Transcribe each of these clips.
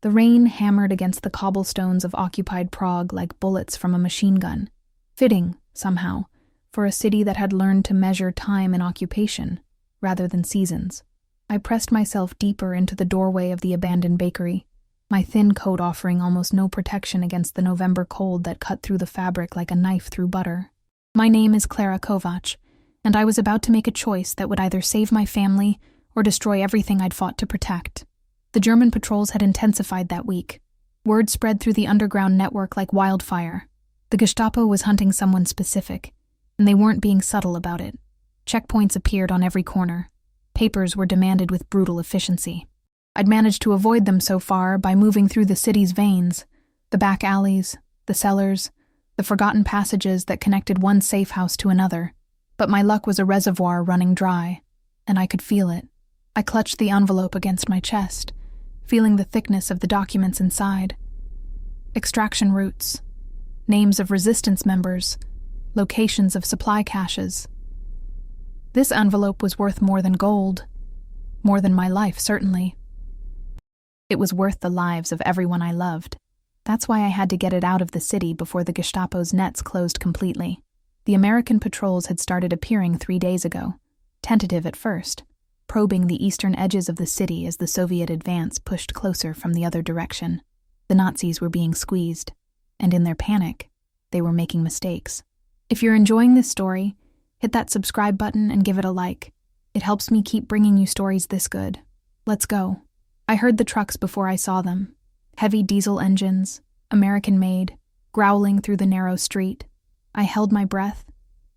The rain hammered against the cobblestones of occupied Prague like bullets from a machine gun. Fitting, somehow, for a city that had learned to measure time in occupation, rather than seasons. I pressed myself deeper into the doorway of the abandoned bakery, my thin coat offering almost no protection against the November cold that cut through the fabric like a knife through butter. My name is Klara Kovac, and I was about to make a choice that would either save my family or destroy everything I'd fought to protect. The German patrols had intensified that week. Word spread through the underground network like wildfire. The Gestapo was hunting someone specific, and they weren't being subtle about it. Checkpoints appeared on every corner. Papers were demanded with brutal efficiency. I'd managed to avoid them so far by moving through the city's veins, the back alleys, the cellars, the forgotten passages that connected one safe house to another. But my luck was a reservoir running dry, and I could feel it. I clutched the envelope against my chest, feeling the thickness of the documents inside. Extraction routes, names of resistance members, locations of supply caches. This envelope was worth more than gold, more than my life, certainly. It was worth the lives of everyone I loved. That's why I had to get it out of the city before the Gestapo's nets closed completely. The American patrols had started appearing 3 days ago, tentative at first, probing the eastern edges of the city as the Soviet advance pushed closer from the other direction. The Nazis were being squeezed, and in their panic, they were making mistakes. If you're enjoying this story, hit that subscribe button and give it a like. It helps me keep bringing you stories this good. Let's go. I heard the trucks before I saw them. Heavy diesel engines, American-made, growling through the narrow street. I held my breath,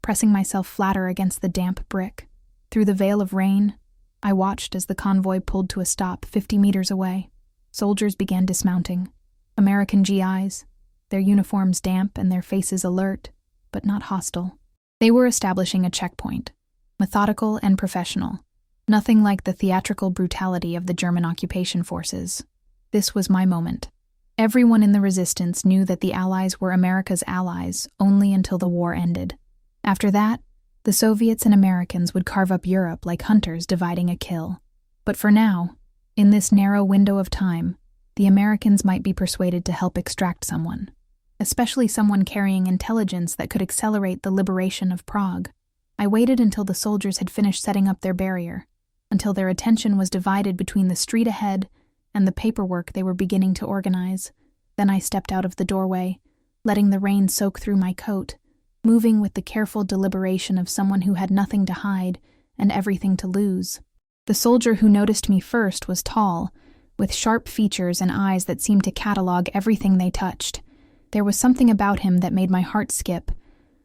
pressing myself flatter against the damp brick. Through the veil of rain, I watched as the convoy pulled to a stop 50 meters away. Soldiers began dismounting. American GIs, their uniforms damp and their faces alert, but not hostile. They were establishing a checkpoint, methodical and professional. Nothing like the theatrical brutality of the German occupation forces. This was my moment. Everyone in the resistance knew that the Allies were America's allies only until the war ended. After that, the Soviets and Americans would carve up Europe like hunters dividing a kill. But for now, in this narrow window of time, the Americans might be persuaded to help extract someone, especially someone carrying intelligence that could accelerate the liberation of Prague. I waited until the soldiers had finished setting up their barrier, until their attention was divided between the street ahead and the paperwork they were beginning to organize. Then I stepped out of the doorway, letting the rain soak through my coat, moving with the careful deliberation of someone who had nothing to hide and everything to lose. The soldier who noticed me first was tall, with sharp features and eyes that seemed to catalog everything they touched. There was something about him that made my heart skip,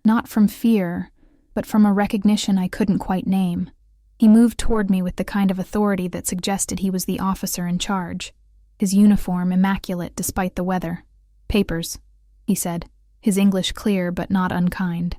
not from fear, but from a recognition I couldn't quite name. He moved toward me with the kind of authority that suggested he was the officer in charge, his uniform immaculate despite the weather. "Papers," he said, his English clear but not unkind.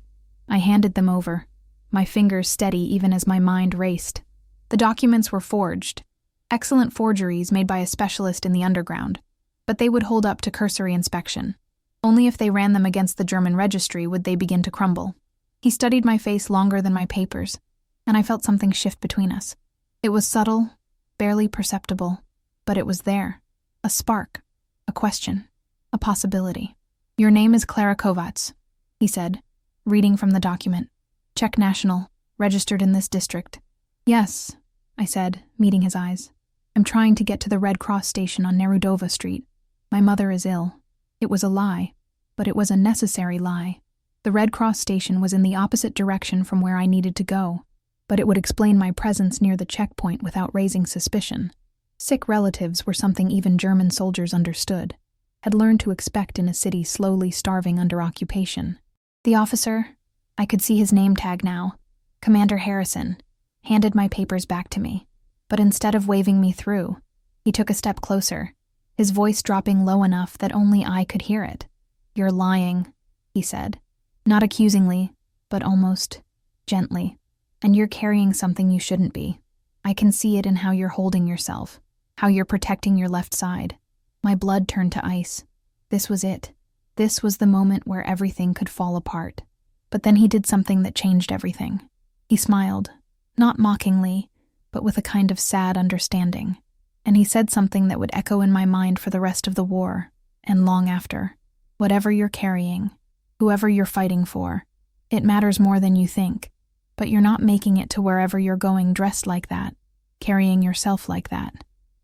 I handed them over, my fingers steady even as my mind raced. The documents were forged, excellent forgeries made by a specialist in the underground, but they would hold up to cursory inspection. Only if they ran them against the German registry would they begin to crumble. He studied my face longer than my papers, and I felt something shift between us. It was subtle, barely perceptible, but it was there. A spark, a question, a possibility. "Your name is Klara Kovac," he said, reading from the document. "Czech national, registered in this district." "Yes," I said, meeting his eyes. "I'm trying to get to the Red Cross station on Nerudova Street. My mother is ill." It was a lie, but it was a necessary lie. The Red Cross station was in the opposite direction from where I needed to go, but it would explain my presence near the checkpoint without raising suspicion. Sick relatives were something even German soldiers understood, had learned to expect in a city slowly starving under occupation. The officer, I could see his name tag now, Commander Harrison, handed my papers back to me, but instead of waving me through, he took a step closer, his voice dropping low enough that only I could hear it. "You're lying," he said, not accusingly, but almost gently. "And you're carrying something you shouldn't be. I can see it in how you're holding yourself, how you're protecting your left side." My blood turned to ice. This was it. This was the moment where everything could fall apart. But then he did something that changed everything. He smiled, not mockingly, but with a kind of sad understanding. and he said something that would echo in my mind for the rest of the war, and long after. Whatever you're carrying, whoever you're fighting for, it matters more than you think, but you're not making it to wherever you're going dressed like that, carrying yourself like that.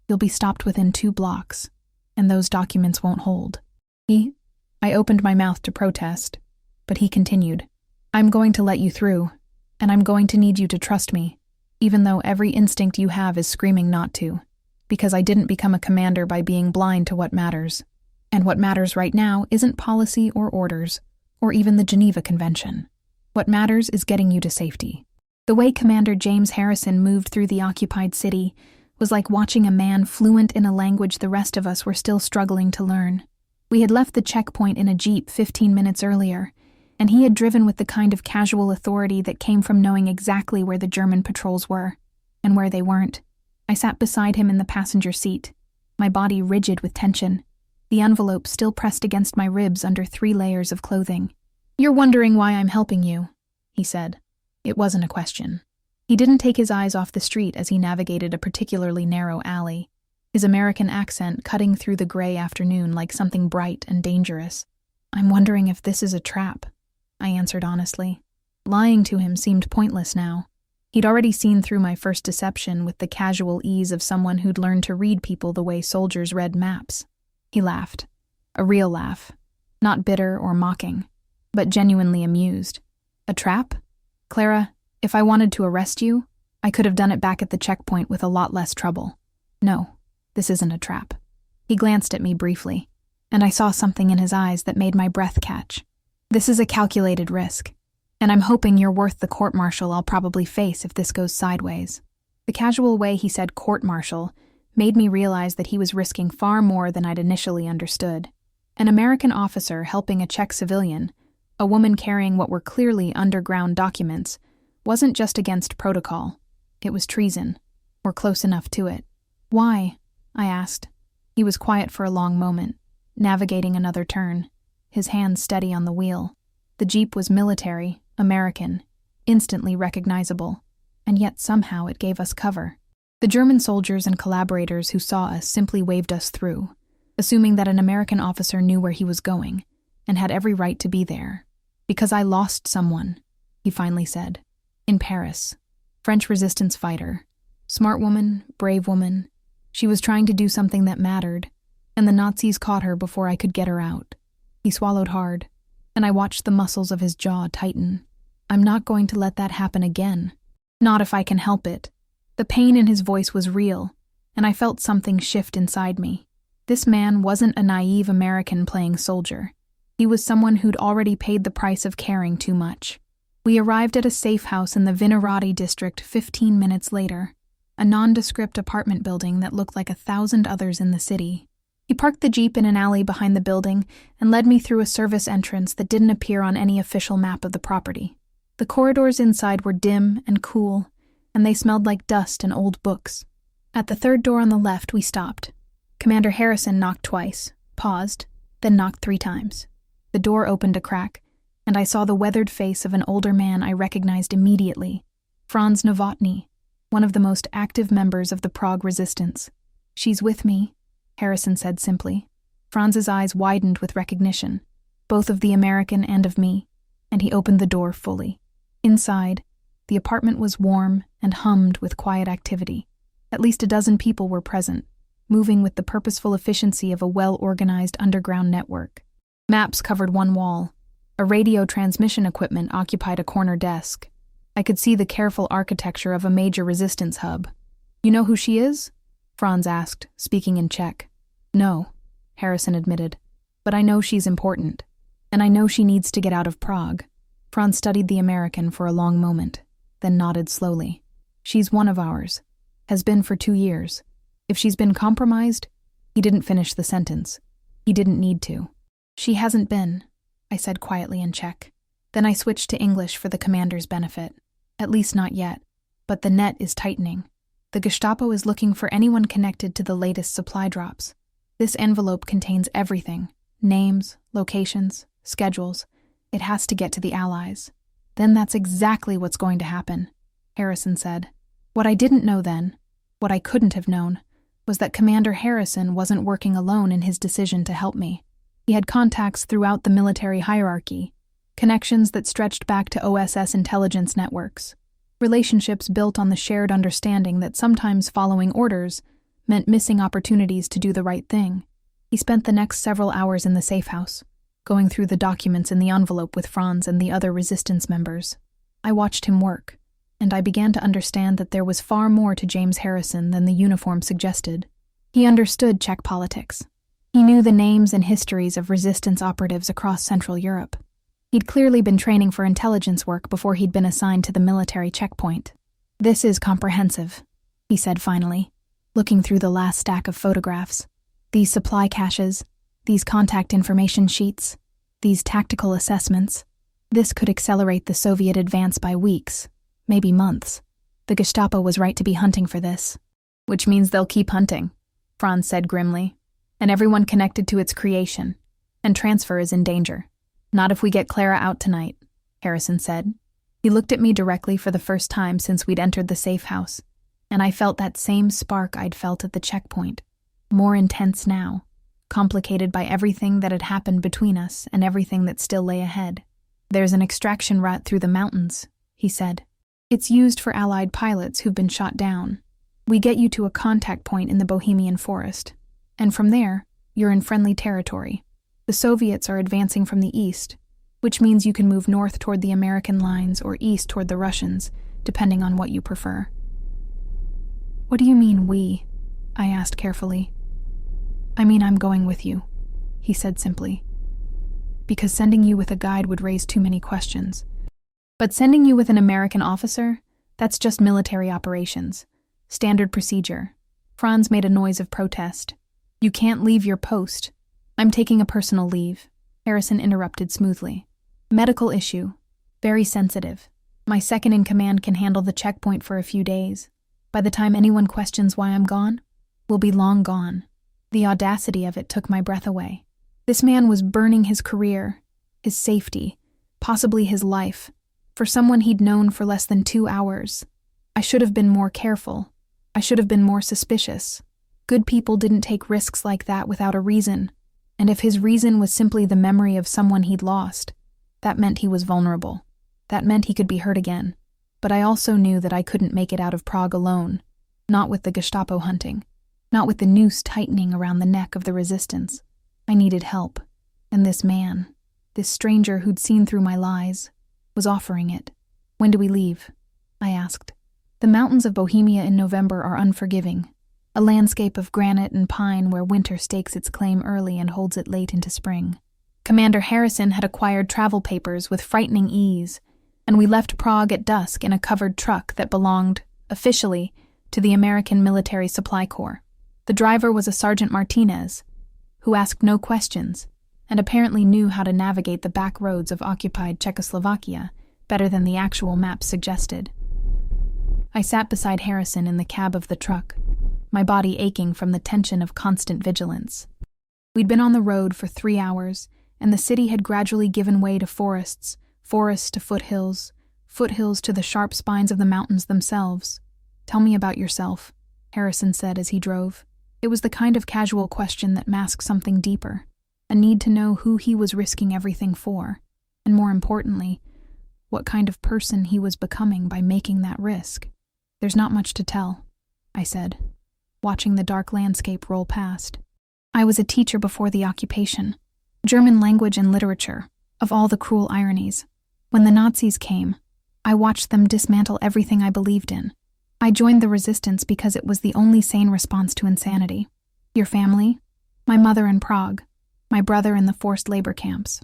You'll be stopped within 2 blocks, and those documents won't hold. I opened my mouth to protest, but he continued, I'm going to let you through, and I'm going to need you to trust me, even though every instinct you have is screaming not to, because I didn't become a commander by being blind to what matters. And what matters right now isn't policy or orders, or even the Geneva Convention. What matters is getting you to safety. The way Commander James Harrison moved through the occupied city was like watching a man fluent in a language the rest of us were still struggling to learn. We had left the checkpoint in a Jeep 15 minutes earlier, and he had driven with the kind of casual authority that came from knowing exactly where the German patrols were, and where they weren't. I sat beside him in the passenger seat, my body rigid with tension, the envelope still pressed against my ribs under 3 layers of clothing. You're wondering why I'm helping you, he said. It wasn't a question. He didn't take his eyes off the street as he navigated a particularly narrow alley, his American accent cutting through the gray afternoon like something bright and dangerous. I'm wondering if this is a trap, I answered honestly. Lying to him seemed pointless now. He'd already seen through my first deception with the casual ease of someone who'd learned to read people the way soldiers read maps. He laughed. A real laugh. Not bitter or mocking, but genuinely amused. A trap? Clara, if I wanted to arrest you, I could have done it back at the checkpoint with a lot less trouble. No, this isn't a trap. He glanced at me briefly, and I saw something in his eyes that made my breath catch. This is a calculated risk, and I'm hoping you're worth the court-martial I'll probably face if this goes sideways. The casual way he said court-martial made me realize that he was risking far more than I'd initially understood. An American officer helping a Czech civilian, a woman carrying what were clearly underground documents, wasn't just against protocol. It was treason, or close enough to it. Why? I asked. He was quiet for a long moment, navigating another turn, his hands steady on the wheel. The Jeep was military, American, instantly recognizable, and yet somehow it gave us cover. The German soldiers and collaborators who saw us simply waved us through, assuming that an American officer knew where he was going and had every right to be there. Because I lost someone, he finally said. In Paris. French resistance fighter. Smart woman, brave woman. She was trying to do something that mattered, and the Nazis caught her before I could get her out. He swallowed hard, and I watched the muscles of his jaw tighten. I'm not going to let that happen again. Not if I can help it. The pain in his voice was real, and I felt something shift inside me. This man wasn't a naive American playing soldier. He was someone who'd already paid the price of caring too much. We arrived at a safe house in the Vinerati district 15 minutes later, a nondescript apartment building that looked like 1,000 others in the city. He parked the Jeep in an alley behind the building and led me through a service entrance that didn't appear on any official map of the property. The corridors inside were dim and cool, and they smelled like dust and old books. At the 3rd door on the left, we stopped. Commander Harrison knocked twice, paused, then knocked 3 times. The door opened a crack, and I saw the weathered face of an older man I recognized immediately, Franz Novotny, one of the most active members of the Prague resistance. She's with me, Harrison said simply. Franz's eyes widened with recognition, both of the American and of me, and he opened the door fully. Inside, the apartment was warm and hummed with quiet activity. At least a dozen people were present, moving with the purposeful efficiency of a well-organized underground network. Maps covered one wall. A radio transmission equipment occupied a corner desk. I could see the careful architecture of a major resistance hub. You know who she is? Franz asked, speaking in Czech. No, Harrison admitted, but I know she's important, and I know she needs to get out of Prague. Franz studied the American for a long moment, then nodded slowly. She's one of ours. Has been for 2 years. If she's been compromised, he didn't finish the sentence. He didn't need to. She hasn't been, I said quietly in Czech. Then I switched to English for the commander's benefit. At least not yet, but the net is tightening. The Gestapo is looking for anyone connected to the latest supply drops. This envelope contains everything. Names, locations, schedules. It has to get to the Allies. Then that's exactly what's going to happen, Harrison said. What I didn't know then, what I couldn't have known, was that Commander Harrison wasn't working alone in his decision to help me. He had contacts throughout the military hierarchy, connections that stretched back to OSS intelligence networks, relationships built on the shared understanding that sometimes following orders meant missing opportunities to do the right thing. He spent the next several hours in the safe house, going through the documents in the envelope with Franz and the other resistance members. I watched him work, and I began to understand that there was far more to James Harrison than the uniform suggested. He understood Czech politics. He knew the names and histories of resistance operatives across Central Europe. He'd clearly been training for intelligence work before he'd been assigned to the military checkpoint. "This is comprehensive," he said finally, looking through the last stack of photographs. "These supply caches, these contact information sheets, these tactical assessments. This could accelerate the Soviet advance by weeks, maybe months. The Gestapo was right to be hunting for this." "Which means they'll keep hunting," Franz said grimly. "And everyone connected to its creation. And transfer is in danger." "Not if we get Clara out tonight," Harrison said. He looked at me directly for the first time since we'd entered the safe house, and I felt that same spark I'd felt at the checkpoint, more intense now, complicated by everything that had happened between us and everything that still lay ahead. "There's an extraction route through the mountains," he said. "It's used for Allied pilots who've been shot down. We get you to a contact point in the Bohemian forest, and from there, you're in friendly territory. The Soviets are advancing from the east, which means you can move north toward the American lines or east toward the Russians, depending on what you prefer." "What do you mean, we?" I asked carefully. "I mean I'm going with you," he said simply. "Because sending you with a guide would raise too many questions." "But sending you with an American officer? That's just military operations. Standard procedure." Franz made a noise of protest. "You can't leave your post." "I'm taking a personal leave," Harrison interrupted smoothly. "Medical issue. Very sensitive. My second-in-command can handle the checkpoint for a few days. By the time anyone questions why I'm gone, we'll be long gone." The audacity of it took my breath away. This man was burning his career, his safety, possibly his life, for someone he'd known for less than 2 hours. I should have been more careful. I should have been more suspicious. Good people didn't take risks like that without a reason, and if his reason was simply the memory of someone he'd lost, that meant he was vulnerable. That meant he could be hurt again. But I also knew that I couldn't make it out of Prague alone, not with the Gestapo hunting, not with the noose tightening around the neck of the resistance. I needed help, and this man, this stranger who'd seen through my lies, was offering it. "When do we leave?" I asked. "The mountains of Bohemia in November are unforgiving, a landscape of granite and pine where winter stakes its claim early and holds it late into spring." Commander Harrison had acquired travel papers with frightening ease, and we left Prague at dusk in a covered truck that belonged, officially, to the American Military Supply Corps. The driver was a Sergeant Martinez, who asked no questions, and apparently knew how to navigate the back roads of occupied Czechoslovakia better than the actual map suggested. I sat beside Harrison in the cab of the truck, my body aching from the tension of constant vigilance. We'd been on the road for 3 hours, and the city had gradually given way to forests, forests to foothills, foothills to the sharp spines of the mountains themselves. "Tell me about yourself," Harrison said as he drove. It was the kind of casual question that masked something deeper, a need to know who he was risking everything for, and more importantly, what kind of person he was becoming by making that risk. "There's not much to tell," I said, watching the dark landscape roll past. "I was a teacher before the occupation. German language and literature, of all the cruel ironies. When the Nazis came, I watched them dismantle everything I believed in. I joined the resistance because it was the only sane response to insanity. Your family? My mother in Prague, my brother in the forced labor camps.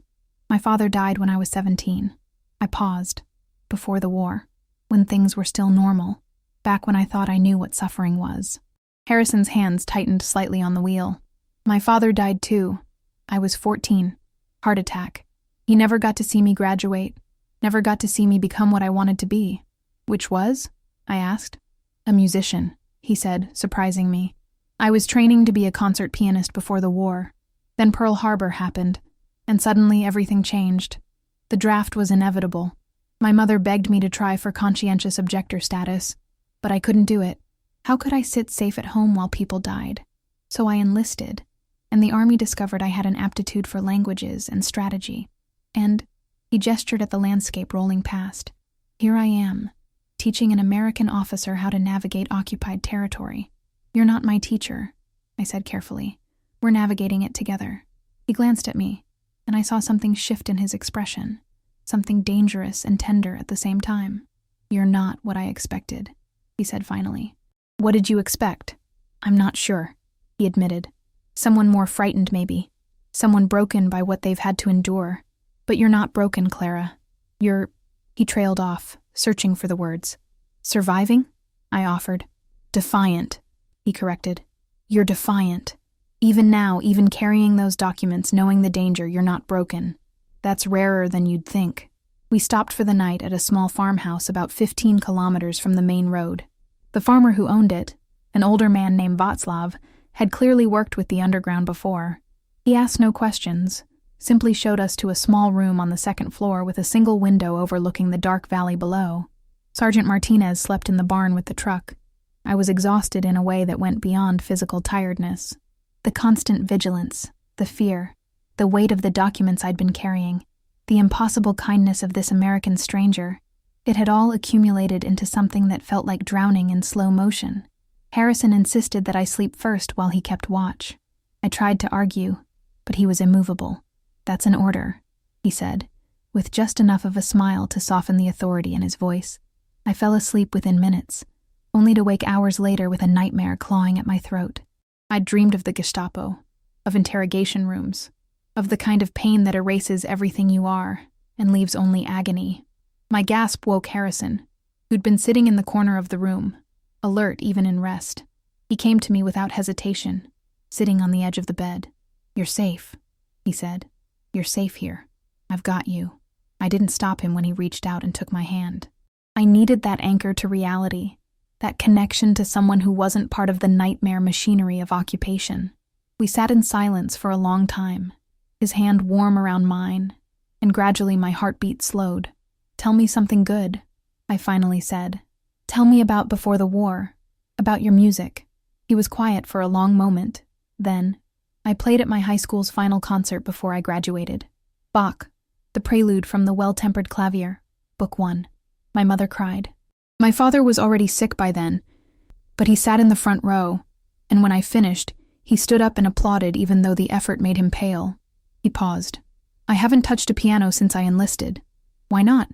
My father died when I was 17. I paused, before the war, when things were still normal, back when I thought I knew what suffering was." Harrison's hands tightened slightly on the wheel. "My father died too. I was 14. Heart attack. He never got to see me graduate, never got to see me become what I wanted to be." "Which was?" I asked. "A musician," he said, surprising me. "I was training to be a concert pianist before the war. Then Pearl Harbor happened, and suddenly everything changed. The draft was inevitable. My mother begged me to try for conscientious objector status, but I couldn't do it. How could I sit safe at home while people died? So I enlisted, and the army discovered I had an aptitude for languages and strategy. And he gestured at the landscape rolling past. Here I am, teaching an American officer how to navigate occupied territory. You're not my teacher, I said carefully. We're navigating it together. He glanced at me, and I saw something shift in his expression, something dangerous and tender at the same time. You're not what I expected, he said finally. What did you expect? I'm not sure, he admitted. Someone more frightened, maybe. Someone broken by what they've had to endure. But you're not broken, Clara. He trailed off, searching for the words. Surviving? I offered. Defiant, he corrected. You're defiant. Even now, even carrying those documents, knowing the danger, you're not broken. That's rarer than you'd think. We stopped for the night at a small farmhouse about 15 kilometers from the main road. The farmer who owned it, an older man named Václav, had clearly worked with the underground before. He asked no questions, simply showed us to a small room on the second floor with a single window overlooking the dark valley below. Sergeant Martinez slept in the barn with the truck. I was exhausted in a way that went beyond physical tiredness. The constant vigilance, the fear, the weight of the documents I'd been carrying, the impossible kindness of this American stranger, it had all accumulated into something that felt like drowning in slow motion. Harrison insisted that I sleep first while he kept watch. I tried to argue, but he was immovable. That's an order, he said, with just enough of a smile to soften the authority in his voice. I fell asleep within minutes, only to wake hours later with a nightmare clawing at my throat. I'd dreamed of the Gestapo, of interrogation rooms, of the kind of pain that erases everything you are and leaves only agony. My gasp woke Harrison, who'd been sitting in the corner of the room, alert even in rest. He came to me without hesitation, sitting on the edge of the bed. You're safe, he said. You're safe here. I've got you. I didn't stop him when he reached out and took my hand. I needed that anchor to reality, that connection to someone who wasn't part of the nightmare machinery of occupation. We sat in silence for a long time, his hand warm around mine, and gradually my heartbeat slowed. Tell me something good, I finally said. Tell me about before the war, about your music. He was quiet for a long moment. Then, I played at my high school's final concert before I graduated. Bach, the prelude from the Well-Tempered Clavier, Book 1. My mother cried. My father was already sick by then, but he sat in the front row, and when I finished, he stood up and applauded even though the effort made him pale. He paused. I haven't touched a piano since I enlisted. Why not?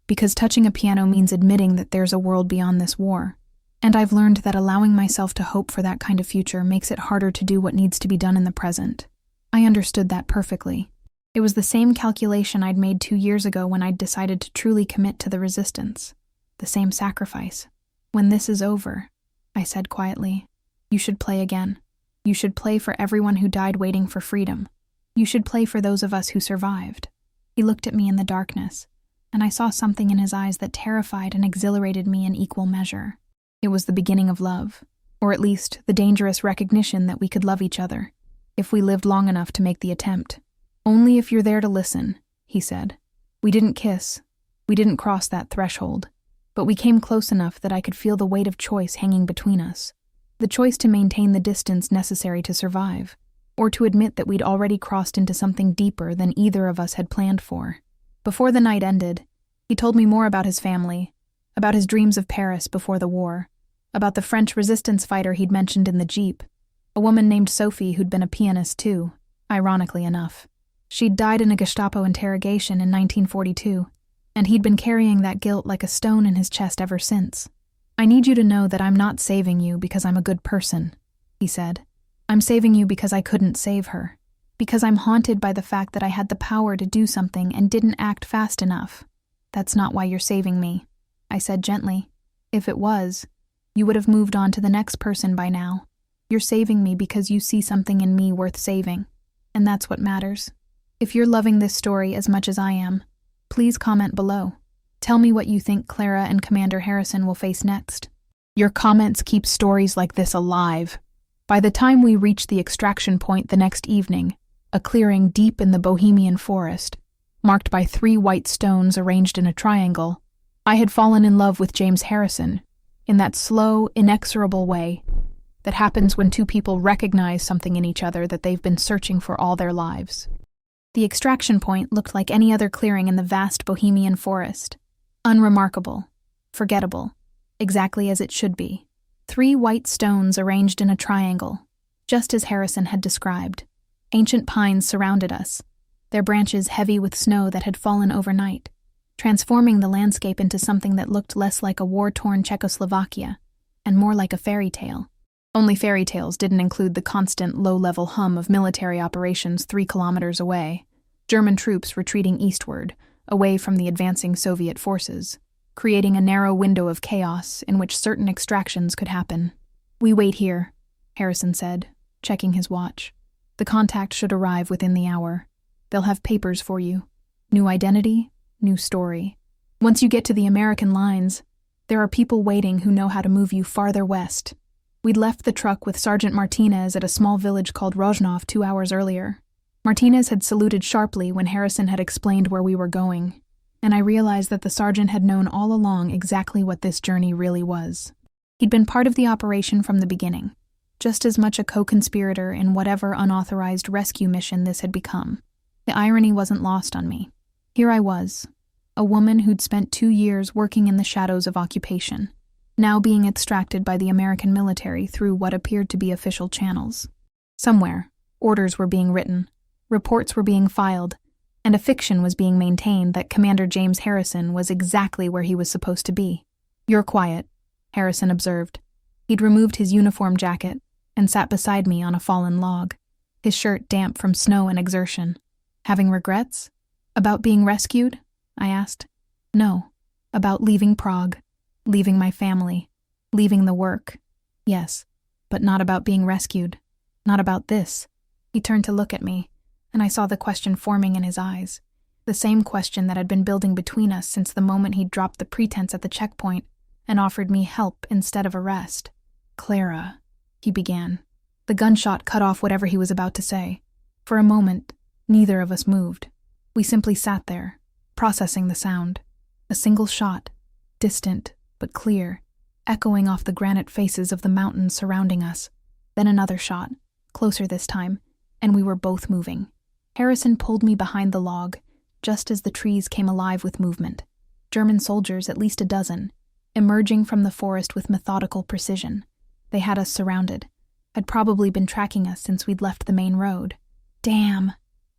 Because touching a piano means admitting that there's a world beyond this war. And I've learned that allowing myself to hope for that kind of future makes it harder to do what needs to be done in the present. I understood that perfectly. It was the same calculation I'd made 2 years ago when I'd decided to truly commit to the resistance. The same sacrifice. When this is over, I said quietly, you should play again. You should play for everyone who died waiting for freedom. You should play for those of us who survived. He looked at me in the darkness, and I saw something in his eyes that terrified and exhilarated me in equal measure. It was the beginning of love, or at least the dangerous recognition that we could love each other, if we lived long enough to make the attempt. Only if you're there to listen, he said. We didn't kiss. We didn't cross that threshold. But we came close enough that I could feel the weight of choice hanging between us. The choice to maintain the distance necessary to survive, or to admit that we'd already crossed into something deeper than either of us had planned for. Before the night ended, he told me more about his family, about his dreams of Paris before the war, about the French resistance fighter he'd mentioned in the Jeep, a woman named Sophie who'd been a pianist too, ironically enough. She'd died in a Gestapo interrogation in 1942, and he'd been carrying that guilt like a stone in his chest ever since. I need you to know that I'm not saving you because I'm a good person, he said. I'm saving you because I couldn't save her, because I'm haunted by the fact that I had the power to do something and didn't act fast enough. That's not why you're saving me, I said gently. If it was, you would have moved on to the next person by now. You're saving me because you see something in me worth saving, and that's what matters. If you're loving this story as much as I am, please comment below. Tell me what you think Clara and Commander Harrison will face next. Your comments keep stories like this alive. By the time we reached the extraction point the next evening, a clearing deep in the Bohemian forest, marked by 3 white stones arranged in a triangle, I had fallen in love with James Harrison, in that slow, inexorable way that happens when two people recognize something in each other that they've been searching for all their lives. The extraction point looked like any other clearing in the vast Bohemian forest. Unremarkable, forgettable, exactly as it should be. 3 white stones arranged in a triangle, just as Harrison had described. Ancient pines surrounded us, their branches heavy with snow that had fallen overnight, transforming the landscape into something that looked less like a war-torn Czechoslovakia and more like a fairy tale. Only fairy tales didn't include the constant low-level hum of military operations 3 kilometers away, German troops retreating eastward, away from the advancing Soviet forces, creating a narrow window of chaos in which certain extractions could happen. "We wait here," Harrison said, checking his watch. "The contact should arrive within the hour. They'll have papers for you. New identity, new story. Once you get to the American lines, there are people waiting who know how to move you farther west." We'd left the truck with Sergeant Martinez at a small village called Rozhnov 2 hours earlier. Martinez had saluted sharply when Harrison had explained where we were going, and I realized that the sergeant had known all along exactly what this journey really was. He'd been part of the operation from the beginning, just as much a co-conspirator in whatever unauthorized rescue mission this had become. The irony wasn't lost on me. Here I was, a woman who'd spent 2 years working in the shadows of occupation, now being extracted by the American military through what appeared to be official channels. Somewhere, orders were being written, reports were being filed, and a fiction was being maintained that Commander James Harrison was exactly where he was supposed to be. "You're quiet," Harrison observed. He'd removed his uniform jacket and sat beside me on a fallen log, his shirt damp from snow and exertion. "Having regrets? About being rescued?" I asked. "No, about leaving Prague. Leaving my family, leaving the work. Yes, but not about being rescued. Not about this." He turned to look at me, and I saw the question forming in his eyes. The same question that had been building between us since the moment he'd dropped the pretense at the checkpoint and offered me help instead of arrest. "Clara," he began. The gunshot cut off whatever he was about to say. For a moment, neither of us moved. We simply sat there, processing the sound. A single shot, distant but clear, echoing off the granite faces of the mountains surrounding us. Then another shot, closer this time, and we were both moving. Harrison pulled me behind the log, just as the trees came alive with movement. German soldiers, at least a dozen, emerging from the forest with methodical precision. They had us surrounded, had probably been tracking us since we'd left the main road. "Damn,"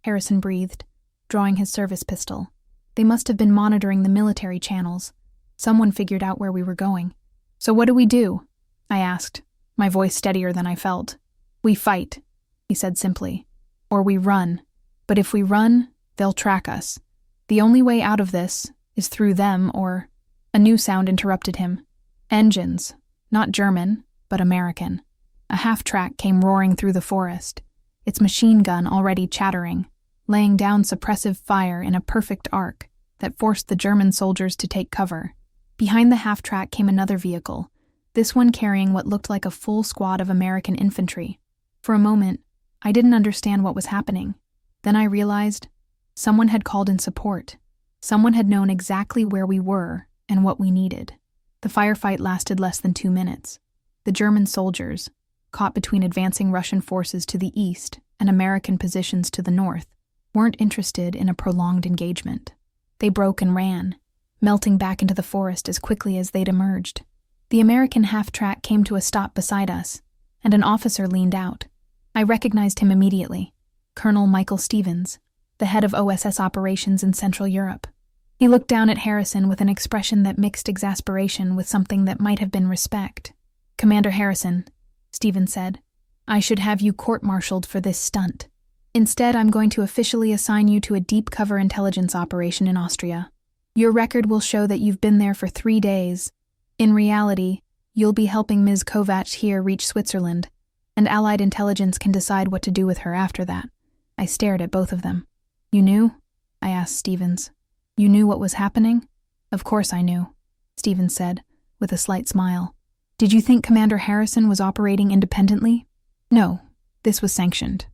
Harrison breathed, drawing his service pistol. "They must have been monitoring the military channels. Someone figured out where we were going." "So what do?" I asked, my voice steadier than I felt. "We fight," he said simply. "Or we run. But if we run, they'll track us. The only way out of this is through them or—" A new sound interrupted him. Engines, not German, but American. A half-track came roaring through the forest, its machine gun already chattering, laying down suppressive fire in a perfect arc that forced the German soldiers to take cover. Behind the half-track came another vehicle, this one carrying what looked like a full squad of American infantry. For a moment, I didn't understand what was happening. Then I realized someone had called in support. Someone had known exactly where we were and what we needed. The firefight lasted less than 2 minutes. The German soldiers, caught between advancing Russian forces to the east and American positions to the north, weren't interested in a prolonged engagement. They broke and ran, melting back into the forest as quickly as they'd emerged. The American half-track came to a stop beside us, and an officer leaned out. I recognized him immediately. Colonel Michael Stevens, the head of OSS operations in Central Europe. He looked down at Harrison with an expression that mixed exasperation with something that might have been respect. "Commander Harrison," Stevens said, "I should have you court-martialed for this stunt. Instead, I'm going to officially assign you to a deep-cover intelligence operation in Austria. Your record will show that you've been there for 3 days. In reality, you'll be helping Ms. Kovacs here reach Switzerland, and Allied intelligence can decide what to do with her after that." I stared at both of them. "You knew?" I asked Stevens. "You knew what was happening?" "Of course I knew," Stevens said, with a slight smile. "Did you think Commander Harrison was operating independently?" "No, this was sanctioned.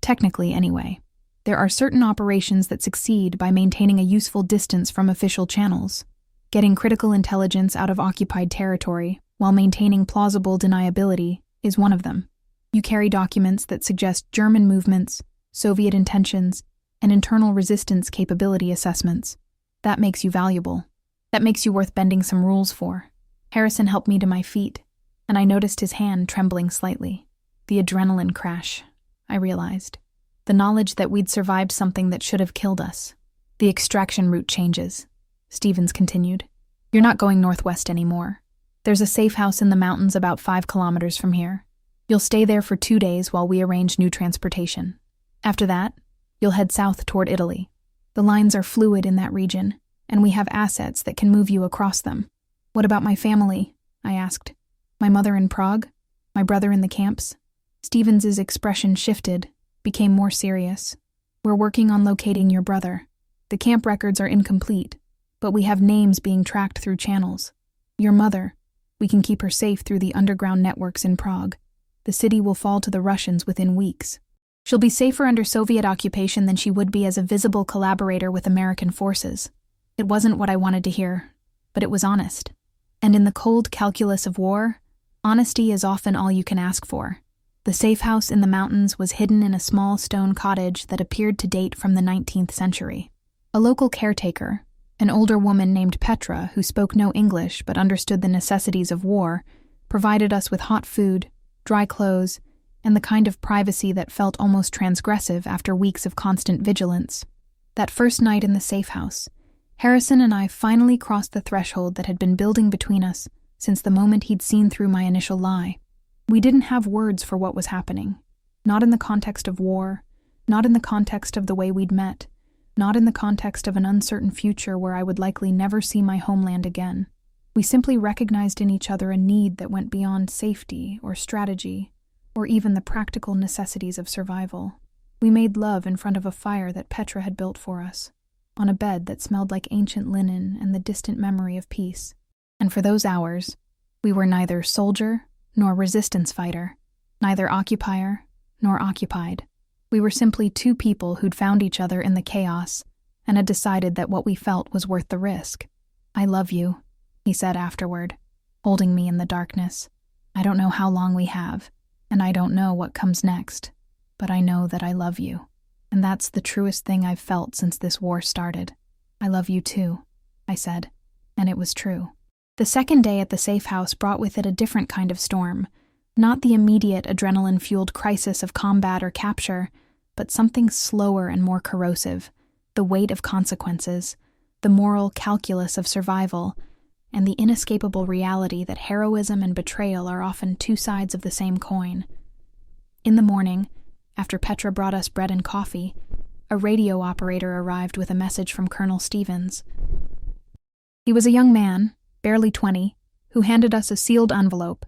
Technically, anyway. There are certain operations that succeed by maintaining a useful distance from official channels. Getting critical intelligence out of occupied territory while maintaining plausible deniability, is one of them. You carry documents that suggest German movements, Soviet intentions, and internal resistance capability assessments. That makes you valuable. That makes you worth bending some rules for. Harrison helped me to my feet, and I noticed his hand trembling slightly. The adrenaline crash, I realized. The knowledge that we'd survived something that should have killed us. The extraction route changes, Stevens continued. You're not going northwest anymore. There's a safe house in the mountains about 5 kilometers from here. You'll stay there for 2 days while we arrange new transportation. After that, you'll head south toward Italy. The lines are fluid in that region, and we have assets that can move you across them. What about my family? I asked. My mother in Prague? My brother in the camps? Stevens's expression shifted, became more serious. We're working on locating your brother. The camp records are incomplete, but we have names being tracked through channels. Your mother, we can keep her safe through the underground networks in Prague. The city will fall to the Russians within weeks. She'll be safer under Soviet occupation than she would be as a visible collaborator with American forces. It wasn't what I wanted to hear, but it was honest. And in the cold calculus of war, honesty is often all you can ask for. The safe house in the mountains was hidden in a small stone cottage that appeared to date from the 19th century. A local caretaker, an older woman named Petra who spoke no English but understood the necessities of war, provided us with hot food, dry clothes, and the kind of privacy that felt almost transgressive after weeks of constant vigilance. That first night in the safe house, Harrison and I finally crossed the threshold that had been building between us since the moment he'd seen through my initial lie. We didn't have words for what was happening. Not in the context of war, not in the context of the way we'd met, not in the context of an uncertain future where I would likely never see my homeland again. We simply recognized in each other a need that went beyond safety or strategy, or even the practical necessities of survival. We made love in front of a fire that Petra had built for us, on a bed that smelled like ancient linen and the distant memory of peace. And for those hours, we were neither soldier nor resistance fighter, neither occupier nor occupied. We were simply two people who'd found each other in the chaos and had decided that what we felt was worth the risk. I love you, he said afterward, holding me in the darkness. I don't know how long we have, and I don't know what comes next, but I know that I love you. And that's the truest thing I've felt since this war started. I love you too, I said, and it was true. The second day at the safe house brought with it a different kind of storm, not the immediate adrenaline-fueled crisis of combat or capture, but something slower and more corrosive, the weight of consequences, the moral calculus of survival, and the inescapable reality that heroism and betrayal are often two sides of the same coin. In the morning, after Petra brought us bread and coffee, a radio operator arrived with a message from Colonel Stevens. He was a young man, barely 20, who handed us a sealed envelope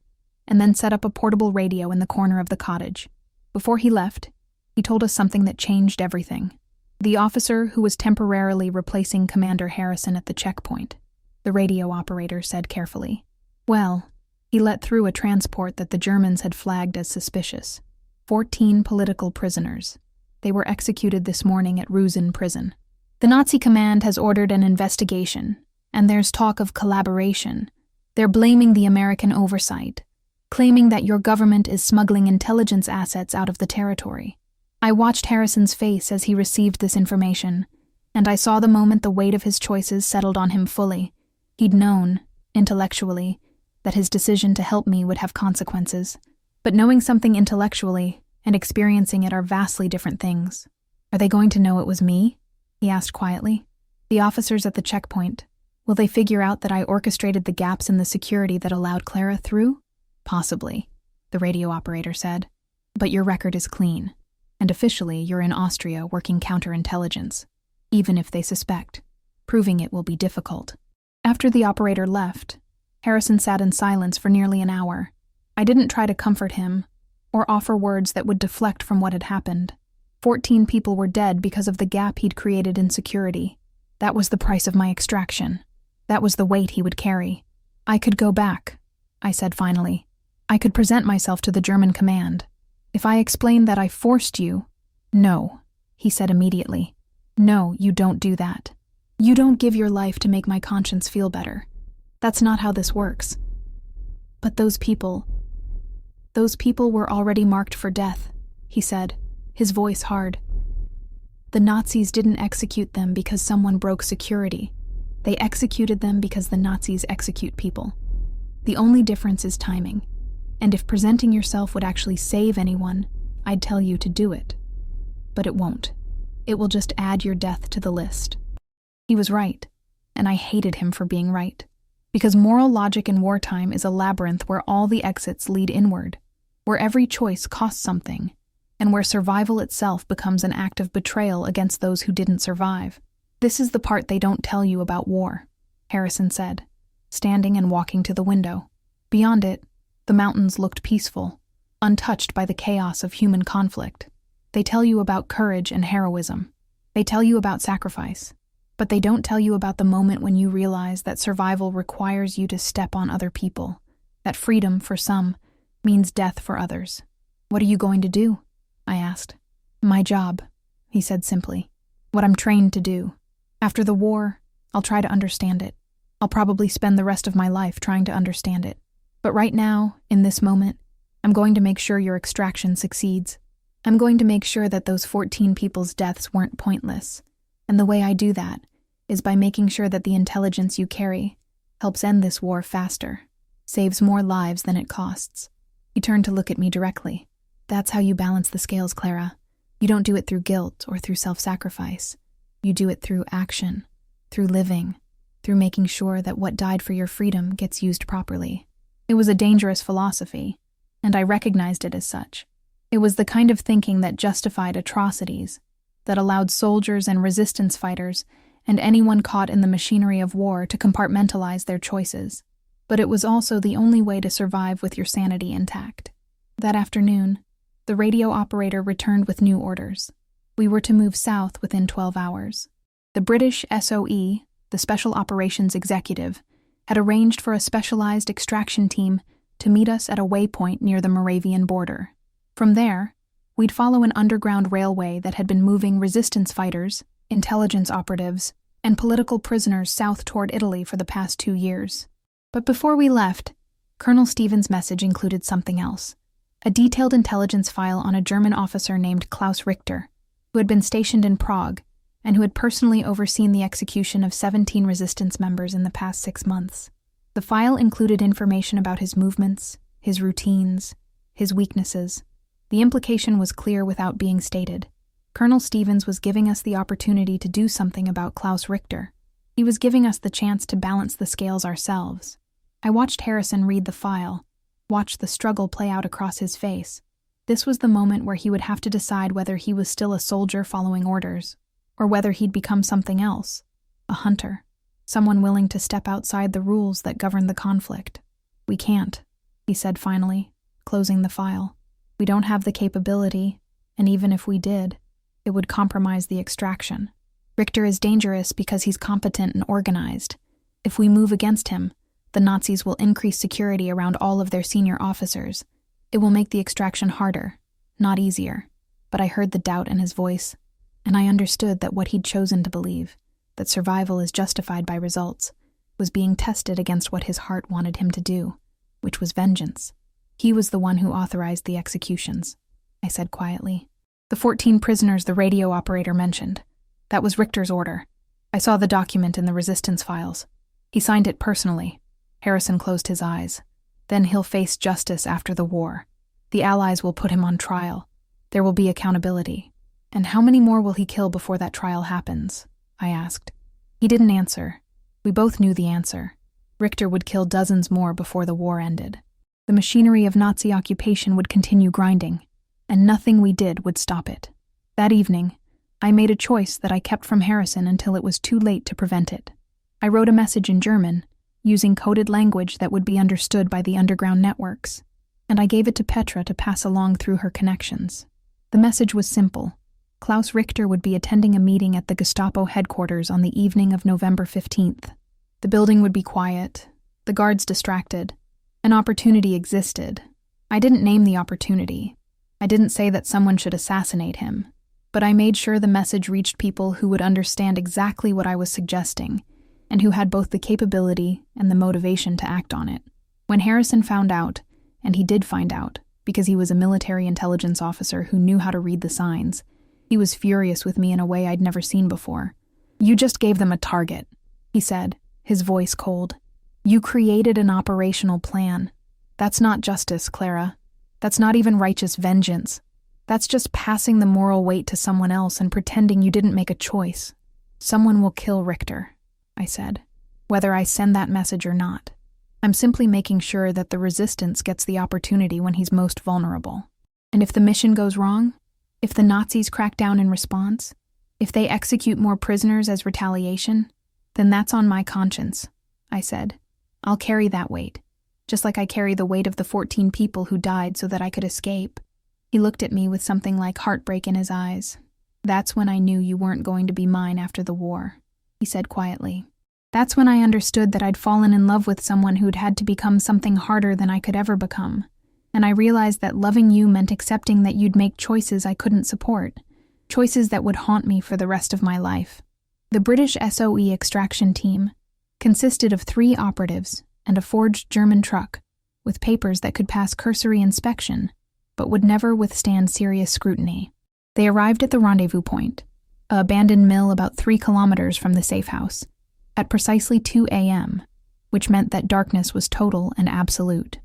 and then set up a portable radio in the corner of the cottage. Before he left, he told us something that changed everything. The officer who was temporarily replacing Commander Harrison at the checkpoint, the radio operator said carefully. Well, he let through a transport that the Germans had flagged as suspicious. 14 political prisoners. They were executed this morning at Rusin prison. The Nazi command has ordered an investigation, and there's talk of collaboration. They're blaming the American oversight, claiming that your government is smuggling intelligence assets out of the territory. I watched Harrison's face as he received this information, and I saw the moment the weight of his choices settled on him fully. He'd known, intellectually, that his decision to help me would have consequences. But knowing something intellectually and experiencing it are vastly different things. Are they going to know it was me? He asked quietly. The officers at the checkpoint, will they figure out that I orchestrated the gaps in the security that allowed Clara through? Possibly, the radio operator said. But your record is clean, and officially you're in Austria working counterintelligence, even if they suspect. Proving it will be difficult. After the operator left, Harrison sat in silence for nearly an hour. I didn't try to comfort him or offer words that would deflect from what had happened. 14 people were dead because of the gap he'd created in security. That was the price of my extraction. That was the weight he would carry. I could go back, I said finally. I could present myself to the German command. If I explained that I forced you— No, he said immediately. No, you don't do that. You don't give your life to make my conscience feel better. That's not how this works. But those people were already marked for death, he said, his voice hard. The Nazis didn't execute them because someone broke security. They executed them because the Nazis execute people. The only difference is timing. And if presenting yourself would actually save anyone, I'd tell you to do it. But it won't. It will just add your death to the list. He was right, and I hated him for being right. Because moral logic in wartime is a labyrinth where all the exits lead inward, where every choice costs something, and where survival itself becomes an act of betrayal against those who didn't survive. This is the part they don't tell you about war, Harrison said, standing and walking to the window. Beyond it, the mountains looked peaceful, untouched by the chaos of human conflict. They tell you about courage and heroism. They tell you about sacrifice. But they don't tell you about the moment when you realize that survival requires you to step on other people, that freedom, for some, means death for others. What are you going to do? I asked. My job, he said simply. What I'm trained to do. After the war, I'll try to understand it. I'll probably spend the rest of my life trying to understand it. But right now, in this moment, I'm going to make sure your extraction succeeds. I'm going to make sure that those 14 people's deaths weren't pointless. And the way I do that is by making sure that the intelligence you carry helps end this war faster, saves more lives than it costs. He turned to look at me directly. That's how you balance the scales, Clara. You don't do it through guilt or through self-sacrifice. You do it through action, through living, through making sure that what died for your freedom gets used properly. It was a dangerous philosophy, and I recognized it as such. It was the kind of thinking that justified atrocities, that allowed soldiers and resistance fighters and anyone caught in the machinery of war to compartmentalize their choices. But it was also the only way to survive with your sanity intact. That afternoon, the radio operator returned with new orders. We were to move south within 12 hours. The British SOE, the Special Operations Executive, had arranged for a specialized extraction team to meet us at a waypoint near the Moravian border. From there, we'd follow an underground railway that had been moving resistance fighters, intelligence operatives, and political prisoners south toward Italy for the past 2 years. But before we left, Colonel Stevens' message included something else. A detailed intelligence file on a German officer named Klaus Richter, who had been stationed in Prague and who had personally overseen the execution of 17 resistance members in the past 6 months. The file included information about his movements, his routines, his weaknesses. The implication was clear without being stated. Colonel Stevens was giving us the opportunity to do something about Klaus Richter. He was giving us the chance to balance the scales ourselves. I watched Harrison read the file, watched the struggle play out across his face. This was the moment where he would have to decide whether he was still a soldier following orders, or whether he'd become something else, a hunter, someone willing to step outside the rules that govern the conflict. We can't, he said finally, closing the file. We don't have the capability, and even if we did, it would compromise the extraction. Richter is dangerous because he's competent and organized. If we move against him, the Nazis will increase security around all of their senior officers. It will make the extraction harder, not easier. But I heard the doubt in his voice, and I understood that what he'd chosen to believe, that survival is justified by results, was being tested against what his heart wanted him to do, which was vengeance. He was the one who authorized the executions, I said quietly. The 14 prisoners the radio operator mentioned. That was Richter's order. I saw the document in the resistance files. He signed it personally. Harrison closed his eyes. Then he'll face justice after the war. The Allies will put him on trial. There will be accountability. And how many more will he kill before that trial happens? I asked. He didn't answer. We both knew the answer. Richter would kill dozens more before the war ended. The machinery of Nazi occupation would continue grinding, and nothing we did would stop it. That evening, I made a choice that I kept from Harrison until it was too late to prevent it. I wrote a message in German, using coded language that would be understood by the underground networks, and I gave it to Petra to pass along through her connections. The message was simple. Klaus Richter would be attending a meeting at the Gestapo headquarters on the evening of November 15th. The building would be quiet, the guards distracted. An opportunity existed. I didn't name the opportunity. I didn't say that someone should assassinate him, but I made sure the message reached people who would understand exactly what I was suggesting, and who had both the capability and the motivation to act on it. When Harrison found out, and he did find out, because he was a military intelligence officer who knew how to read the signs, he was furious with me in a way I'd never seen before. "You just gave them a target," he said, his voice cold. "You created an operational plan. That's not justice, Clara. That's not even righteous vengeance. That's just passing the moral weight to someone else and pretending you didn't make a choice. Someone will kill Richter," I said, "whether I send that message or not. I'm simply making sure that the resistance gets the opportunity when he's most vulnerable. And if the mission goes wrong, if the Nazis crack down in response, if they execute more prisoners as retaliation, then that's on my conscience," I said. "I'll carry that weight, just like I carry the weight of the 14 people who died so that I could escape." He looked at me with something like heartbreak in his eyes. "That's when I knew you weren't going to be mine after the war," he said quietly. "That's when I understood that I'd fallen in love with someone who'd had to become something harder than I could ever become. And I realized that loving you meant accepting that you'd make choices I couldn't support, choices that would haunt me for the rest of my life." The British SOE extraction team consisted of 3 operatives and a forged German truck with papers that could pass cursory inspection but would never withstand serious scrutiny. They arrived at the rendezvous point, an abandoned mill about 3 kilometers from the safe house, at precisely 2 a.m., which meant that darkness was total and absolute.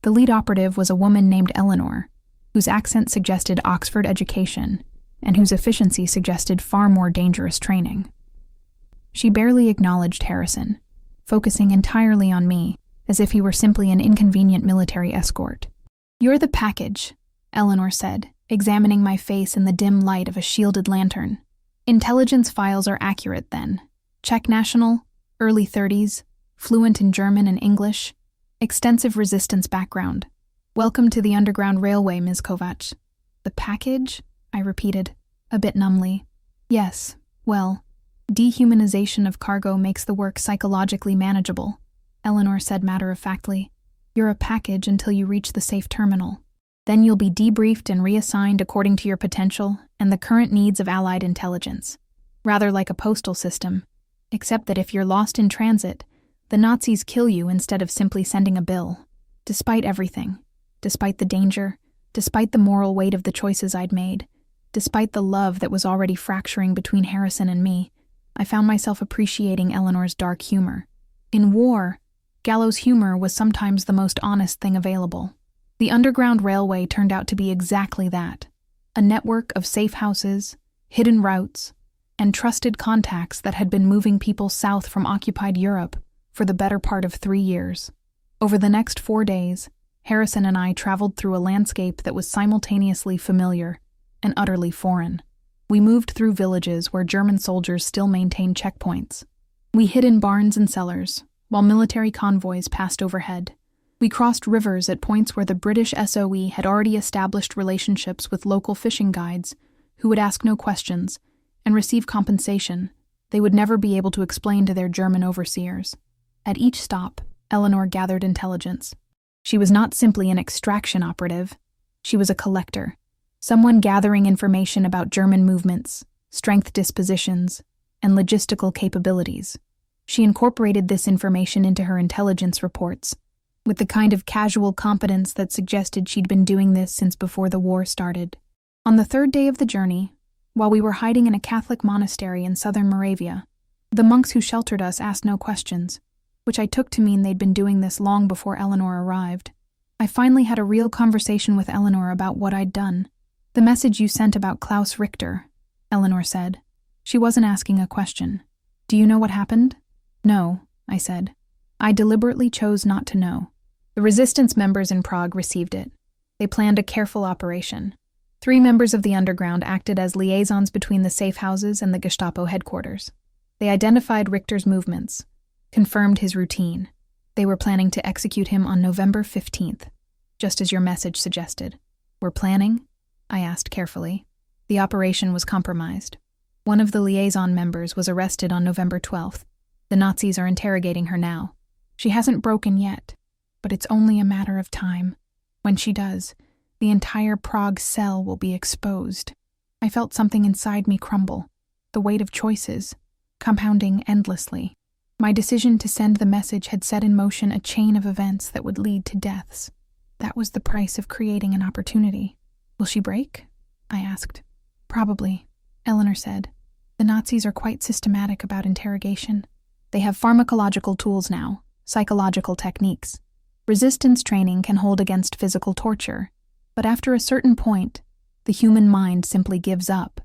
The lead operative was a woman named Eleanor, whose accent suggested Oxford education and whose efficiency suggested far more dangerous training. She barely acknowledged Harrison, focusing entirely on me, as if he were simply an inconvenient military escort. "You're the package," Eleanor said, examining my face in the dim light of a shielded lantern. "Intelligence files are accurate then. Czech national, early 30s, fluent in German and English, extensive resistance background. Welcome to the Underground Railway, Ms. Kovac." "The package?" I repeated, a bit numbly. "Yes, well, dehumanization of cargo makes the work psychologically manageable," Eleanor said matter-of-factly. "You're a package until you reach the safe terminal. Then you'll be debriefed and reassigned according to your potential and the current needs of Allied intelligence. Rather like a postal system, except that if you're lost in transit, the Nazis kill you instead of simply sending a bill. Despite everything, despite the danger, despite the moral weight of the choices I'd made, despite the love that was already fracturing between Harrison and me, I found myself appreciating Eleanor's dark humor. In war, gallows humor was sometimes the most honest thing available. The Underground Railway turned out to be exactly that, a network of safe houses, hidden routes, and trusted contacts that had been moving people south from occupied Europe for the better part of 3 years. Over the next 4 days, Harrison and I traveled through a landscape that was simultaneously familiar and utterly foreign. We moved through villages where German soldiers still maintained checkpoints. We hid in barns and cellars, while military convoys passed overhead. We crossed rivers at points where the British SOE had already established relationships with local fishing guides who would ask no questions and receive compensation they would never be able to explain to their German overseers. At each stop, Eleanor gathered intelligence. She was not simply an extraction operative. She was a collector, someone gathering information about German movements, strength dispositions, and logistical capabilities. She incorporated this information into her intelligence reports, with the kind of casual competence that suggested she'd been doing this since before the war started. On the 3rd day of the journey, while we were hiding in a Catholic monastery in southern Moravia, the monks who sheltered us asked no questions, which I took to mean they'd been doing this long before Eleanor arrived. I finally had a real conversation with Eleanor about what I'd done. "The message you sent about Klaus Richter," Eleanor said. She wasn't asking a question. "Do you know what happened?" "No," I said. I deliberately chose not to know. The resistance members in Prague received it. They planned a careful operation. 3 members of the underground acted as liaisons between the safe houses and the Gestapo headquarters. They identified Richter's movements, confirmed his routine. They were planning to execute him on November 15th, just as your message suggested. "We're planning?" I asked carefully. The operation was compromised. One of the liaison members was arrested on November 12th. The Nazis are interrogating her now. She hasn't broken yet, but it's only a matter of time. When she does, the entire Prague cell will be exposed. I felt something inside me crumble, the weight of choices, compounding endlessly. My decision to send the message had set in motion a chain of events that would lead to deaths. That was the price of creating an opportunity. Will she break? I asked. Probably, Eleanor said. The Nazis are quite systematic about interrogation. They have pharmacological tools now, psychological techniques. Resistance training can hold against physical torture, but after a certain point, the human mind simply gives up.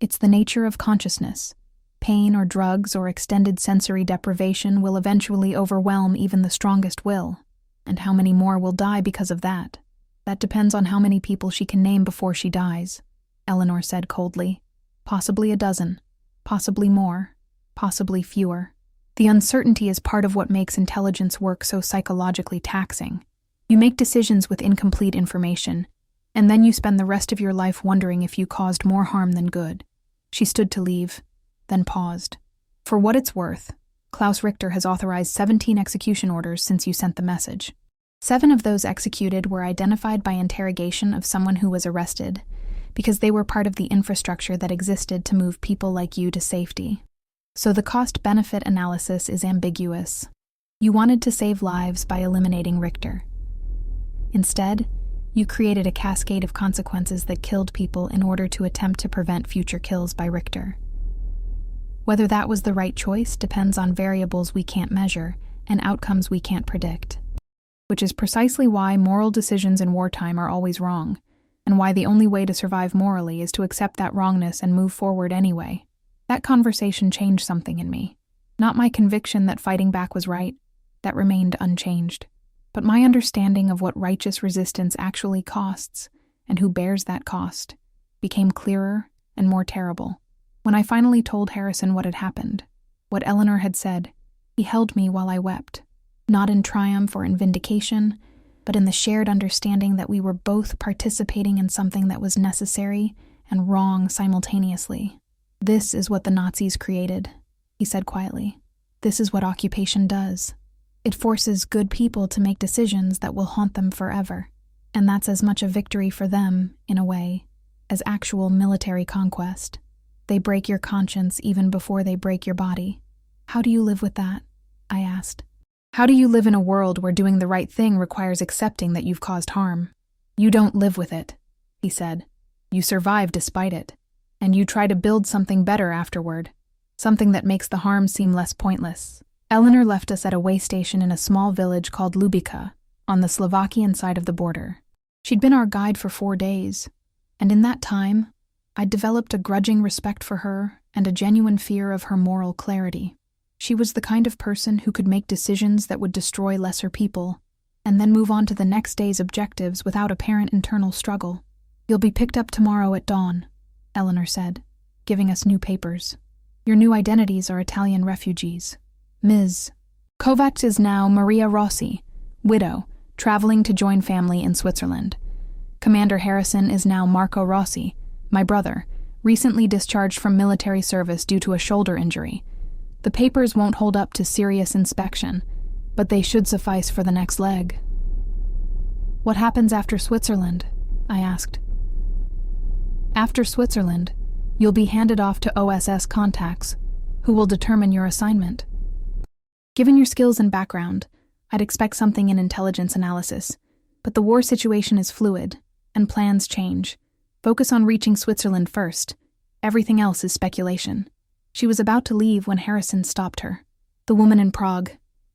It's the nature of consciousness. Pain or drugs or extended sensory deprivation will eventually overwhelm even the strongest will. And how many more will die because of that? That depends on how many people she can name before she dies, Eleanor said coldly. Possibly a dozen. Possibly more. Possibly fewer. The uncertainty is part of what makes intelligence work so psychologically taxing. You make decisions with incomplete information, and then you spend the rest of your life wondering if you caused more harm than good. She stood to leave, then paused. For what it's worth, Klaus Richter has authorized 17 execution orders since you sent the message. 7 of those executed were identified by interrogation of someone who was arrested, because they were part of the infrastructure that existed to move people like you to safety. So the cost-benefit analysis is ambiguous. You wanted to save lives by eliminating Richter. Instead, you created a cascade of consequences that killed people in order to attempt to prevent future kills by Richter. Whether that was the right choice depends on variables we can't measure and outcomes we can't predict. Which is precisely why moral decisions in wartime are always wrong, and why the only way to survive morally is to accept that wrongness and move forward anyway. That conversation changed something in me. Not my conviction that fighting back was right, that remained unchanged, but my understanding of what righteous resistance actually costs and who bears that cost became clearer and more terrible. When I finally told Harrison what had happened, what Eleanor had said, he held me while I wept, not in triumph or in vindication, but in the shared understanding that we were both participating in something that was necessary and wrong simultaneously. This is what the Nazis created, he said quietly. This is what occupation does. It forces good people to make decisions that will haunt them forever, and that's as much a victory for them, in a way, as actual military conquest. They break your conscience even before they break your body. How do you live with that? I asked. How do you live in a world where doing the right thing requires accepting that you've caused harm? You don't live with it, he said. You survive despite it. And you try to build something better afterward, something that makes the harm seem less pointless. Eleanor left us at a way station in a small village called Lubica, on the Slovakian side of the border. She'd been our guide for 4 days, and in that time, I'd developed a grudging respect for her and a genuine fear of her moral clarity. She was the kind of person who could make decisions that would destroy lesser people, and then move on to the next day's objectives without apparent internal struggle. You'll be picked up tomorrow at dawn, Eleanor said, giving us new papers. Your new identities are Italian refugees. Ms. Kovacs is now Maria Rossi, widow, traveling to join family in Switzerland. Commander Harrison is now Marco Rossi, my brother, recently discharged from military service due to a shoulder injury. The papers won't hold up to serious inspection, but they should suffice for the next leg. What happens after Switzerland? I asked. After Switzerland, you'll be handed off to OSS contacts, who will determine your assignment. Given your skills and background, I'd expect something in intelligence analysis, but the war situation is fluid, and plans change. Focus on reaching Switzerland first. Everything else is speculation. She was about to leave when Harrison stopped her. The woman in Prague,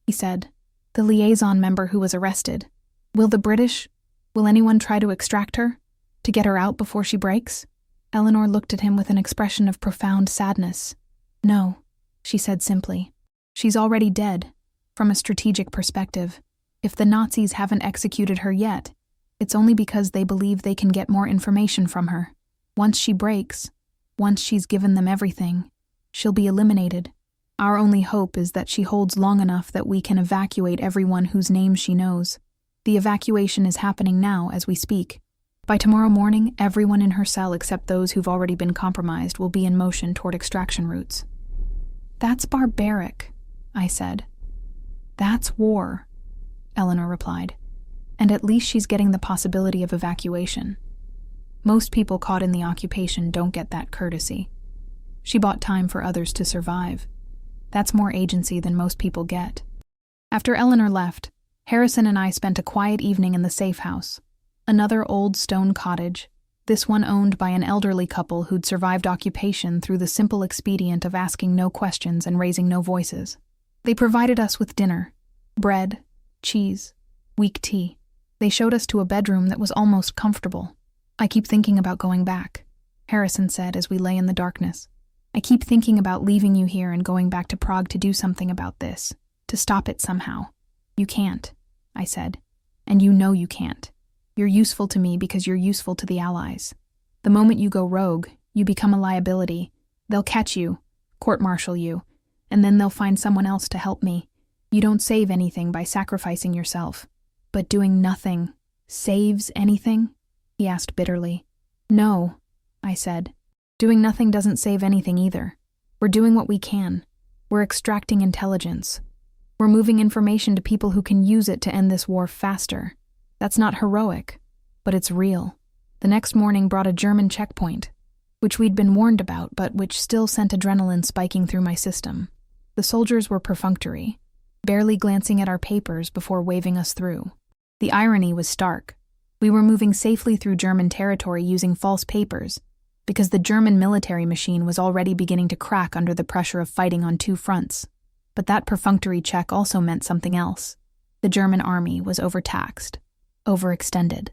he said. The liaison member who was arrested. Will anyone try to extract her? To get her out before she breaks? Eleanor looked at him with an expression of profound sadness. No, she said simply. She's already dead, from a strategic perspective. If the Nazis haven't executed her yet, it's only because they believe they can get more information from her. Once she breaks, once she's given them everything, she'll be eliminated. Our only hope is that she holds long enough that we can evacuate everyone whose name she knows. The evacuation is happening now as we speak. By tomorrow morning, everyone in her cell except those who've already been compromised will be in motion toward extraction routes. That's barbaric, I said. That's war, Eleanor replied. And at least she's getting the possibility of evacuation. Most people caught in the occupation don't get that courtesy. She bought time for others to survive. That's more agency than most people get. After Eleanor left, Harrison and I spent a quiet evening in the safe house, another old stone cottage, this one owned by an elderly couple who'd survived occupation through the simple expedient of asking no questions and raising no voices. They provided us with dinner, bread, cheese, weak tea. They showed us to a bedroom that was almost comfortable. "I keep thinking about going back," Harrison said as we lay in the darkness. "I keep thinking about leaving you here and going back to Prague to do something about this, to stop it somehow." "You can't," I said. "And you know you can't. You're useful to me because you're useful to the Allies. The moment you go rogue, you become a liability. They'll catch you, court-martial you, and then they'll find someone else to help me. You don't save anything by sacrificing yourself." "But doing nothing saves anything?" he asked bitterly. "No," I said. "Doing nothing doesn't save anything either. We're doing what we can. We're extracting intelligence. We're moving information to people who can use it to end this war faster. That's not heroic, but it's real." The next morning brought a German checkpoint, which we'd been warned about, but which still sent adrenaline spiking through my system. The soldiers were perfunctory, barely glancing at our papers before waving us through. The irony was stark. We were moving safely through German territory using false papers, because the German military machine was already beginning to crack under the pressure of fighting on two fronts. But that perfunctory check also meant something else. The German army was overtaxed, overextended.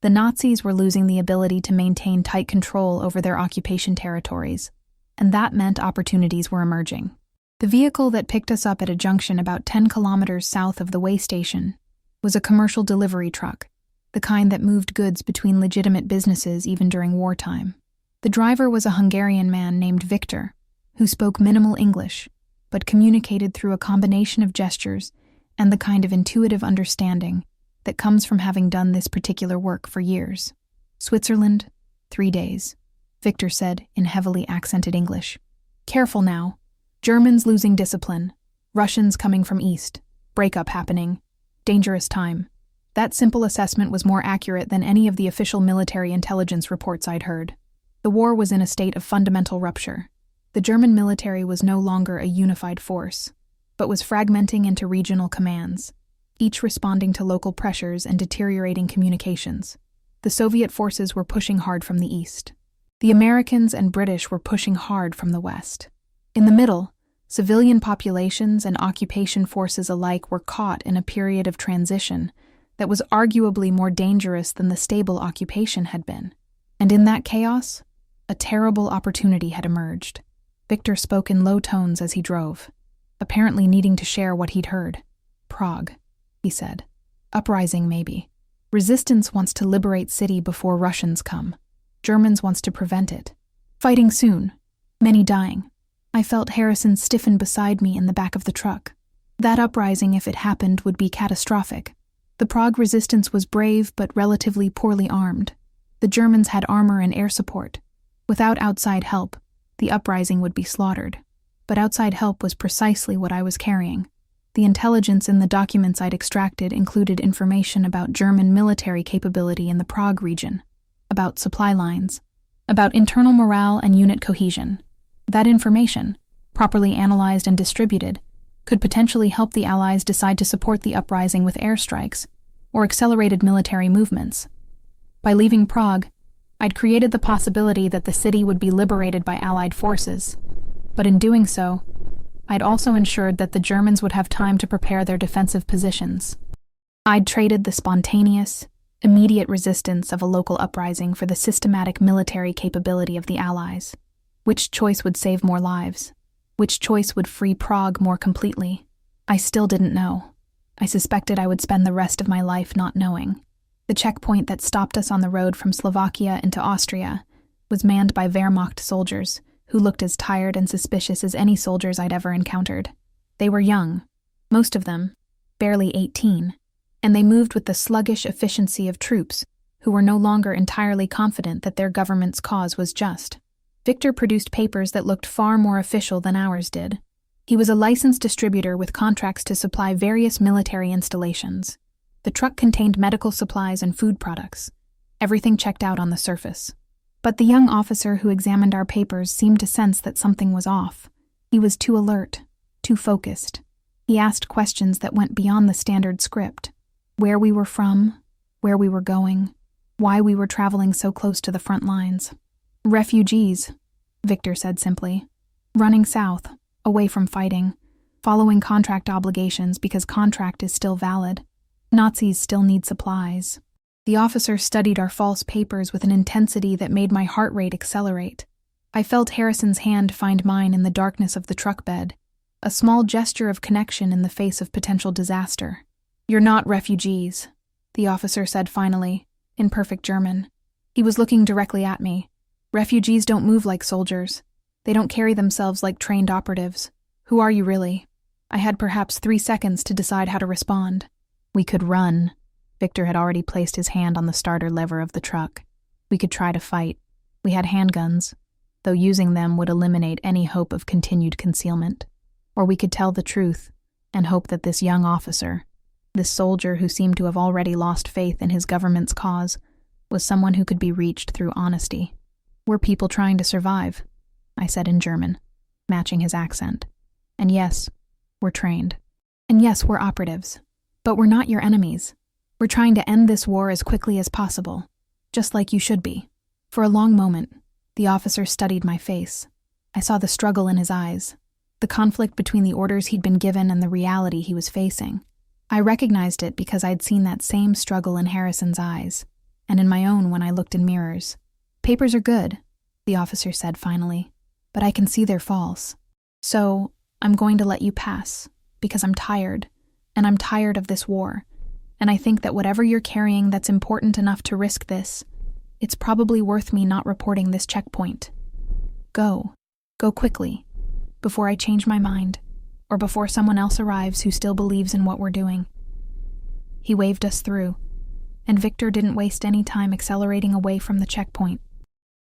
The Nazis were losing the ability to maintain tight control over their occupation territories, and that meant opportunities were emerging. The vehicle that picked us up at a junction about 10 kilometers south of the way station was a commercial delivery truck, the kind that moved goods between legitimate businesses even during wartime. The driver was a Hungarian man named Victor, who spoke minimal English, but communicated through a combination of gestures and the kind of intuitive understanding that comes from having done this particular work for years. "Switzerland, 3 days," Victor said in heavily accented English. "Careful now. Germans losing discipline. Russians coming from east. Breakup happening. Dangerous time." That simple assessment was more accurate than any of the official military intelligence reports I'd heard. The war was in a state of fundamental rupture. The German military was no longer a unified force, but was fragmenting into regional commands, each responding to local pressures and deteriorating communications. The Soviet forces were pushing hard from the east. The Americans and British were pushing hard from the west. In the middle, civilian populations and occupation forces alike were caught in a period of transition that was arguably more dangerous than the stable occupation had been. And in that chaos, a terrible opportunity had emerged. Victor spoke in low tones as he drove, apparently needing to share what he'd heard. "Prague," he said. "Uprising, maybe. Resistance wants to liberate city before Russians come. Germans wants to prevent it. Fighting soon. Many dying." I felt Harrison stiffen beside me in the back of the truck. That uprising, if it happened, would be catastrophic. The Prague resistance was brave but relatively poorly armed. The Germans had armor and air support. Without outside help, the uprising would be slaughtered. But outside help was precisely what I was carrying. The intelligence in the documents I'd extracted included information about German military capability in the Prague region, about supply lines, about internal morale and unit cohesion. That information, properly analyzed and distributed, could potentially help the Allies decide to support the uprising with airstrikes or accelerated military movements. By leaving Prague, I'd created the possibility that the city would be liberated by Allied forces, but in doing so, I'd also ensured that the Germans would have time to prepare their defensive positions. I'd traded the spontaneous, immediate resistance of a local uprising for the systematic military capability of the Allies. Which choice would save more lives? Which choice would free Prague more completely? I still didn't know. I suspected I would spend the rest of my life not knowing. The checkpoint that stopped us on the road from Slovakia into Austria was manned by Wehrmacht soldiers who looked as tired and suspicious as any soldiers I'd ever encountered. They were young, most of them, barely 18, and they moved with the sluggish efficiency of troops who were no longer entirely confident that their government's cause was just. Victor produced papers that looked far more official than ours did. He was a licensed distributor with contracts to supply various military installations. The truck contained medical supplies and food products. Everything checked out on the surface. But the young officer who examined our papers seemed to sense that something was off. He was too alert, too focused. He asked questions that went beyond the standard script. Where we were from, where we were going, why we were traveling so close to the front lines. Refugees, Victor said simply. Running south, away from fighting, following contract obligations because contract is still valid. Nazis still need supplies. The officer studied our false papers with an intensity that made my heart rate accelerate. I felt Harrison's hand find mine in the darkness of the truck bed, a small gesture of connection in the face of potential disaster. "You're not refugees," the officer said finally, in perfect German. He was looking directly at me. "Refugees don't move like soldiers. They don't carry themselves like trained operatives. Who are you really?" I had perhaps 3 seconds to decide how to respond. "We could run." Victor had already placed his hand on the starter lever of the truck. "We could try to fight. We had handguns, though using them would eliminate any hope of continued concealment. Or we could tell the truth and hope that this young officer, this soldier who seemed to have already lost faith in his government's cause, was someone who could be reached through honesty. "We're people trying to survive," I said in German, matching his accent. "And yes, we're trained. And yes, we're operatives. But we're not your enemies. We're trying to end this war as quickly as possible, just like you should be." For a long moment, the officer studied my face. I saw the struggle in his eyes, the conflict between the orders he'd been given and the reality he was facing. I recognized it because I'd seen that same struggle in Harrison's eyes, and in my own when I looked in mirrors. "Papers are good," the officer said finally, "but I can see they're false. So, I'm going to let you pass, because I'm tired, and I'm tired of this war. And I think that whatever you're carrying that's important enough to risk this, it's probably worth me not reporting this checkpoint. Go. Go quickly, before I change my mind, or before someone else arrives who still believes in what we're doing." He waved us through, and Victor didn't waste any time accelerating away from the checkpoint.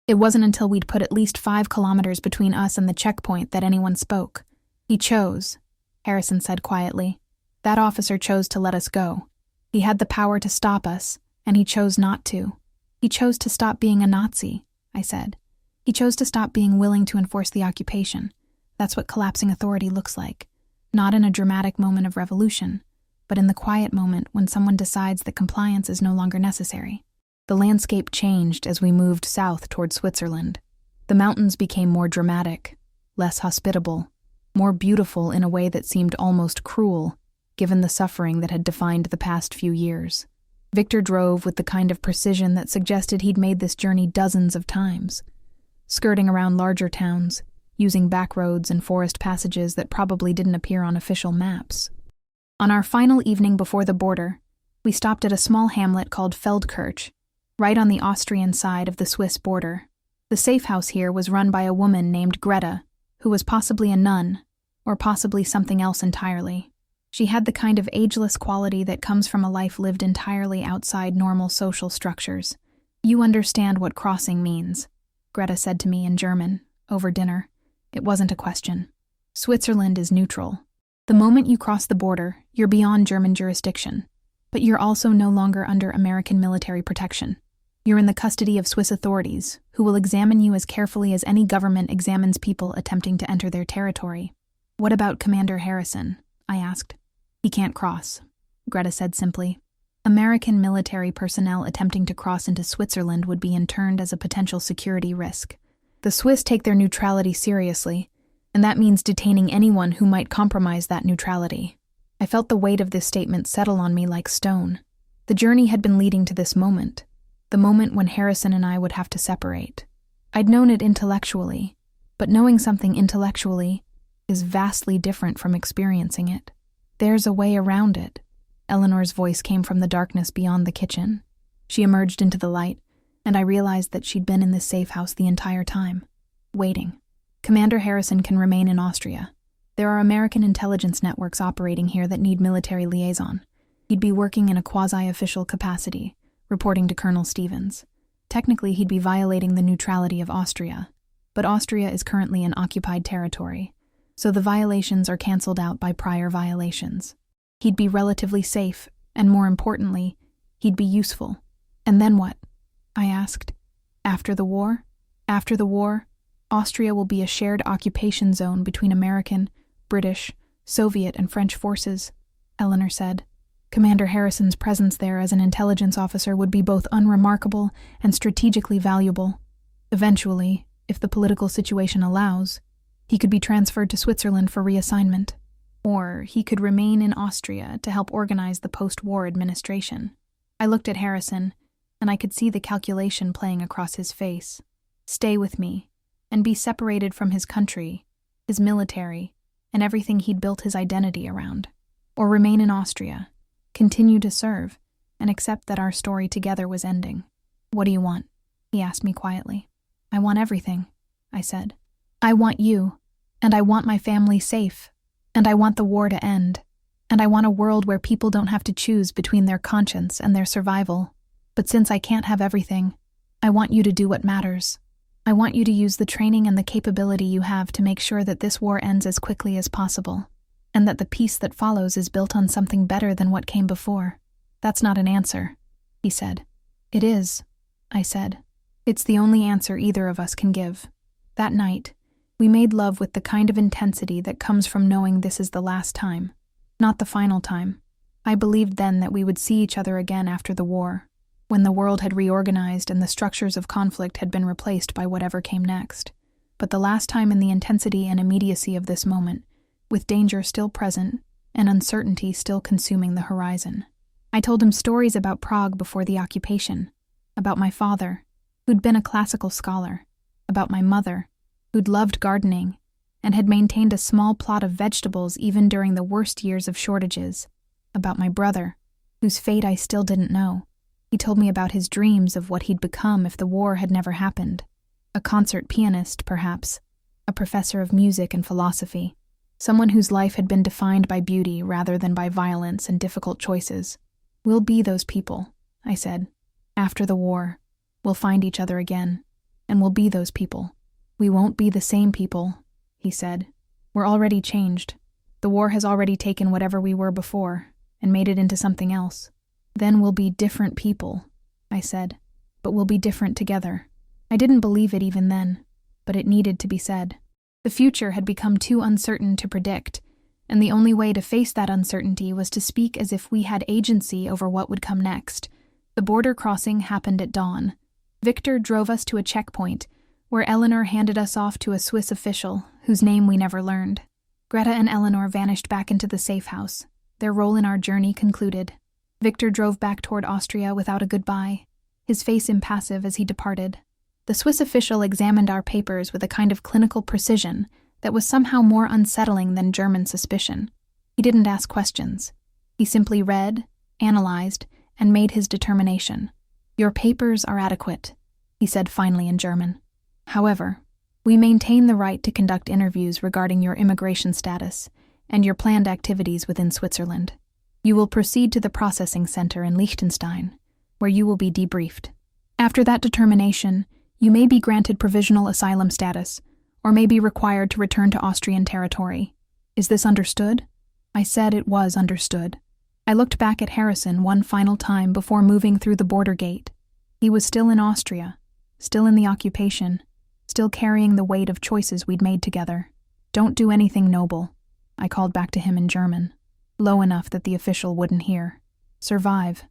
It wasn't until we'd put at least 5 kilometers between us and the checkpoint that anyone spoke. "He chose," Harrison said quietly. "That officer chose to let us go. He had the power to stop us, and he chose not to. He chose to stop being a Nazi," I said. "He chose to stop being willing to enforce the occupation. That's what collapsing authority looks like. Not in a dramatic moment of revolution, but in the quiet moment when someone decides that compliance is no longer necessary." The landscape changed as we moved south toward Switzerland. The mountains became more dramatic, less hospitable, more beautiful in a way that seemed almost cruel, given the suffering that had defined the past few years. Victor drove with the kind of precision that suggested he'd made this journey dozens of times, skirting around larger towns, using back roads and forest passages that probably didn't appear on official maps. On our final evening before the border, we stopped at a small hamlet called Feldkirch, right on the Austrian side of the Swiss border. The safe house here was run by a woman named Greta, who was possibly a nun, or possibly something else entirely. She had the kind of ageless quality that comes from a life lived entirely outside normal social structures. "You understand what crossing means," Greta said to me in German, over dinner. It wasn't a question. "Switzerland is neutral. The moment you cross the border, you're beyond German jurisdiction. But you're also no longer under American military protection. You're in the custody of Swiss authorities, who will examine you as carefully as any government examines people attempting to enter their territory." "What about Commander Harrison?" I asked. "He can't cross," Greta said simply. "American military personnel attempting to cross into Switzerland would be interned as a potential security risk. The Swiss take their neutrality seriously, and that means detaining anyone who might compromise that neutrality." I felt the weight of this statement settle on me like stone. The journey had been leading to this moment, the moment when Harrison and I would have to separate. I'd known it intellectually, but knowing something intellectually is vastly different from experiencing it. "There's a way around it." Eleanor's voice came from the darkness beyond the kitchen. She emerged into the light, and I realized that she'd been in this safe house the entire time, waiting. "Commander Harrison can remain in Austria. There are American intelligence networks operating here that need military liaison. He'd be working in a quasi-official capacity, reporting to Colonel Stevens. Technically, he'd be violating the neutrality of Austria, but Austria is currently in occupied territory, so the violations are canceled out by prior violations. He'd be relatively safe, and more importantly, he'd be useful." "And then what?" I asked. "After the war? After the war, Austria will be a shared occupation zone between American, British, Soviet and French forces, Eleanor said. Commander Harrison's presence there as an intelligence officer would be both unremarkable and strategically valuable. Eventually, if the political situation allows, he could be transferred to Switzerland for reassignment, or he could remain in Austria to help organize the post-war administration. I looked at Harrison, and I could see the calculation playing across his face. Stay with me, and be separated from his country, his military, and everything he'd built his identity around. Or remain in Austria, continue to serve, and accept that our story together was ending. What do you want? He asked me quietly. I want everything, I said. I want you, and I want my family safe, and I want the war to end, and I want a world where people don't have to choose between their conscience and their survival. But since I can't have everything, I want you to do what matters. I want you to use the training and the capability you have to make sure that this war ends as quickly as possible, and that the peace that follows is built on something better than what came before. That's not an answer, he said. It is, I said. It's the only answer either of us can give. That night, we made love with the kind of intensity that comes from knowing this is the last time, not the final time. I believed then that we would see each other again after the war, when the world had reorganized and the structures of conflict had been replaced by whatever came next. But the last time in the intensity and immediacy of this moment, with danger still present and uncertainty still consuming the horizon. I told him stories about Prague before the occupation, about my father, who'd been a classical scholar, about my mother, who'd loved gardening and had maintained a small plot of vegetables even during the worst years of shortages, about my brother, whose fate I still didn't know. He told me about his dreams of what he'd become if the war had never happened. A concert pianist, perhaps, a professor of music and philosophy, someone whose life had been defined by beauty rather than by violence and difficult choices. We'll be those people, I said. After the war, we'll find each other again, and we'll be those people. We won't be the same people, he said. We're already changed. The war has already taken whatever we were before and made it into something else. Then we'll be different people, I said, but we'll be different together. I didn't believe it even then, but it needed to be said. The future had become too uncertain to predict, and the only way to face that uncertainty was to speak as if we had agency over what would come next. The border crossing happened at dawn. Victor drove us to a checkpoint, where Eleanor handed us off to a Swiss official, whose name we never learned. Greta and Eleanor vanished back into the safe house, their role in our journey concluded. Victor drove back toward Austria without a goodbye, his face impassive as he departed. The Swiss official examined our papers with a kind of clinical precision that was somehow more unsettling than German suspicion. He didn't ask questions. He simply read, analyzed, and made his determination. Your papers are adequate, he said finally in German. However, we maintain the right to conduct interviews regarding your immigration status and your planned activities within Switzerland. You will proceed to the processing center in Liechtenstein, where you will be debriefed. After that determination, you may be granted provisional asylum status, or may be required to return to Austrian territory. Is this understood? I said it was understood. I looked back at Harrison one final time before moving through the border gate. He was still in Austria, still in the occupation, still carrying the weight of choices we'd made together. Don't do anything noble, I called back to him in German, low enough that the official wouldn't hear. Survive.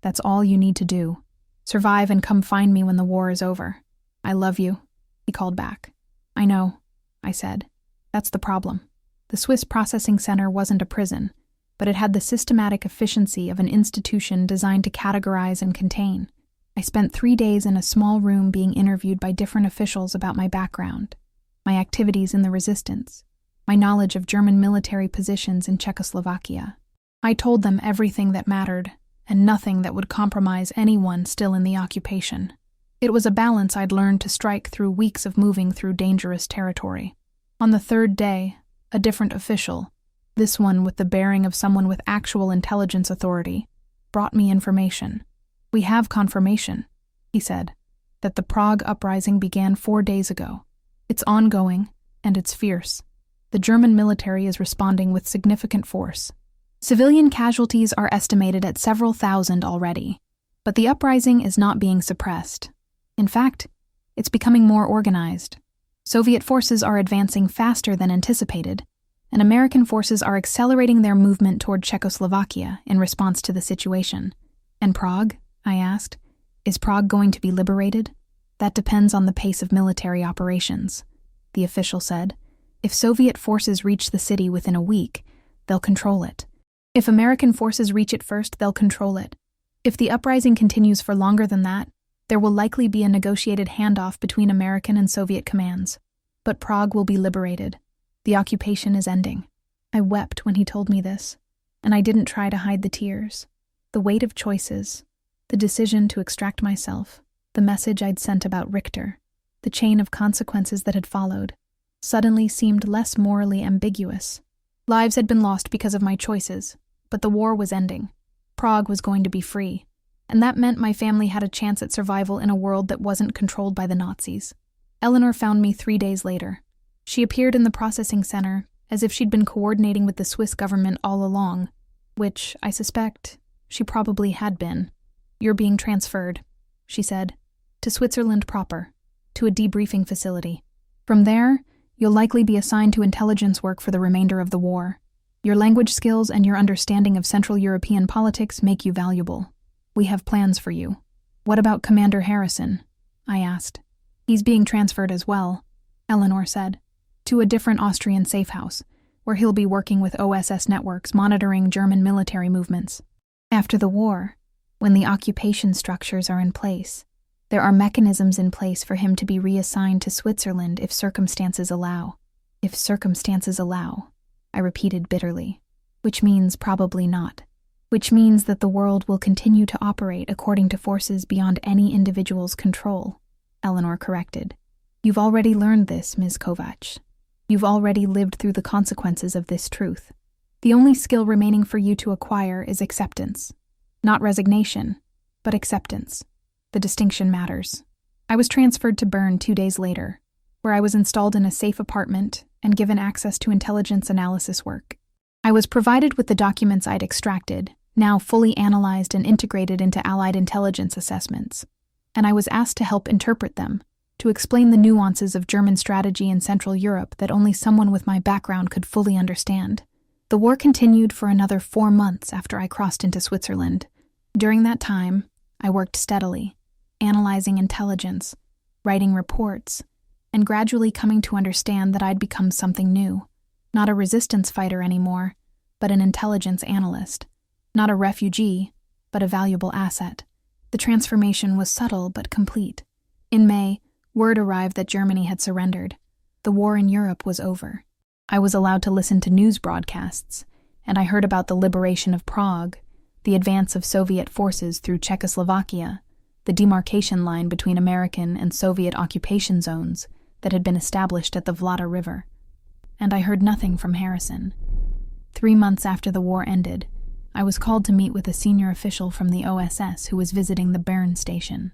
That's all you need to do. Survive and come find me when the war is over. I love you, he called back. I know, I said. That's the problem. The Swiss processing center wasn't a prison, but it had the systematic efficiency of an institution designed to categorize and contain. I spent 3 days in a small room being interviewed by different officials about my background, my activities in the resistance, my knowledge of German military positions in Czechoslovakia. I told them everything that mattered, and nothing that would compromise anyone still in the occupation. It was a balance I'd learned to strike through weeks of moving through dangerous territory. On the 3rd day, a different official, this one with the bearing of someone with actual intelligence authority, brought me information. We have confirmation, he said, that the Prague uprising began 4 days ago. It's ongoing, and it's fierce. The German military is responding with significant force. Civilian casualties are estimated at several thousand already, but the uprising is not being suppressed. In fact, it's becoming more organized. Soviet forces are advancing faster than anticipated, and American forces are accelerating their movement toward Czechoslovakia in response to the situation. And Prague? I asked. Is Prague going to be liberated? That depends on the pace of military operations, the official said. If Soviet forces reach the city within a week, they'll control it. If American forces reach it first, they'll control it. If the uprising continues for longer than that, there will likely be a negotiated handoff between American and Soviet commands. But Prague will be liberated. The occupation is ending. I wept when he told me this, and I didn't try to hide the tears. The weight of choices, the decision to extract myself, the message I'd sent about Richter, the chain of consequences that had followed, suddenly seemed less morally ambiguous. Lives had been lost because of my choices, but the war was ending. Prague was going to be free, and that meant my family had a chance at survival in a world that wasn't controlled by the Nazis. Eleanor found me 3 days later. She appeared in the processing center as if she'd been coordinating with the Swiss government all along, which, I suspect, she probably had been. "You're being transferred," she said, "to Switzerland proper, to a debriefing facility. From there, you'll likely be assigned to intelligence work for the remainder of the war. Your language skills and your understanding of Central European politics make you valuable. We have plans for you." "What about Commander Harrison?" I asked. "He's being transferred as well," Eleanor said, "to a different Austrian safe house, where he'll be working with OSS networks monitoring German military movements. After the war, when the occupation structures are in place, there are mechanisms in place for him to be reassigned to Switzerland if circumstances allow." "If circumstances allow," I repeated bitterly. "Which means probably not. Which means that the world will continue to operate according to forces beyond any individual's control," Eleanor corrected. "You've already learned this, Ms. Kovacs. You've already lived through the consequences of this truth. The only skill remaining for you to acquire is acceptance. Not resignation, but acceptance. The distinction matters." I was transferred to Bern 2 days later, where I was installed in a safe apartment and given access to intelligence analysis work. I was provided with the documents I'd extracted, now fully analyzed and integrated into Allied intelligence assessments, and I was asked to help interpret them, to explain the nuances of German strategy in Central Europe that only someone with my background could fully understand. The war continued for another 4 months after I crossed into Switzerland. During that time, I worked steadily, analyzing intelligence, writing reports, and gradually coming to understand that I'd become something new. Not a resistance fighter anymore, but an intelligence analyst. Not a refugee, but a valuable asset. The transformation was subtle but complete. In May, word arrived that Germany had surrendered. The war in Europe was over. I was allowed to listen to news broadcasts, and I heard about the liberation of Prague, the advance of Soviet forces through Czechoslovakia, the demarcation line between American and Soviet occupation zones that had been established at the Vlada River. And I heard nothing from Harrison. 3 months after the war ended, I was called to meet with a senior official from the OSS who was visiting the Bern station.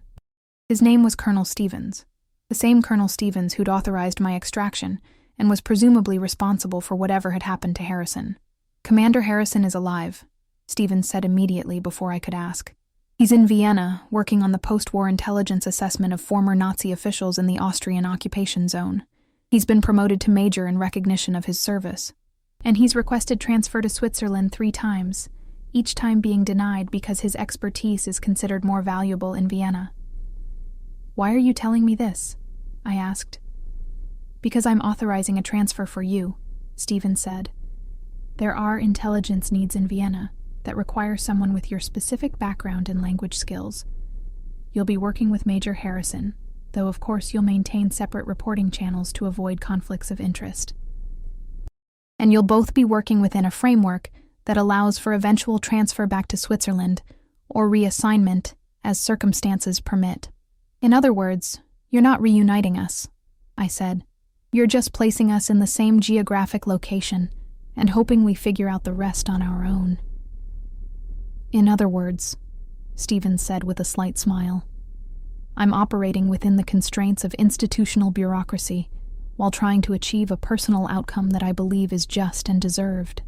His name was Colonel Stevens, the same Colonel Stevens who'd authorized my extraction and was presumably responsible for whatever had happened to Harrison. "Commander Harrison is alive," Stevens said immediately before I could ask. "He's in Vienna, working on the post-war intelligence assessment of former Nazi officials in the Austrian occupation zone. He's been promoted to major in recognition of his service. And he's requested transfer to Switzerland 3 times, each time being denied because his expertise is considered more valuable in Vienna." "Why are you telling me this?" I asked. "Because I'm authorizing a transfer for you," Stevens said. "There are intelligence needs in Vienna that require someone with your specific background and language skills. You'll be working with Major Harrison, though of course you'll maintain separate reporting channels to avoid conflicts of interest. And you'll both be working within a framework that allows for eventual transfer back to Switzerland or reassignment as circumstances permit. In other words, you're not reuniting us," I said. "You're just placing us in the same geographic location and hoping we figure out the rest on our own." "In other words," Stevens said with a slight smile, "I'm operating within the constraints of institutional bureaucracy while trying to achieve a personal outcome that I believe is just and deserved.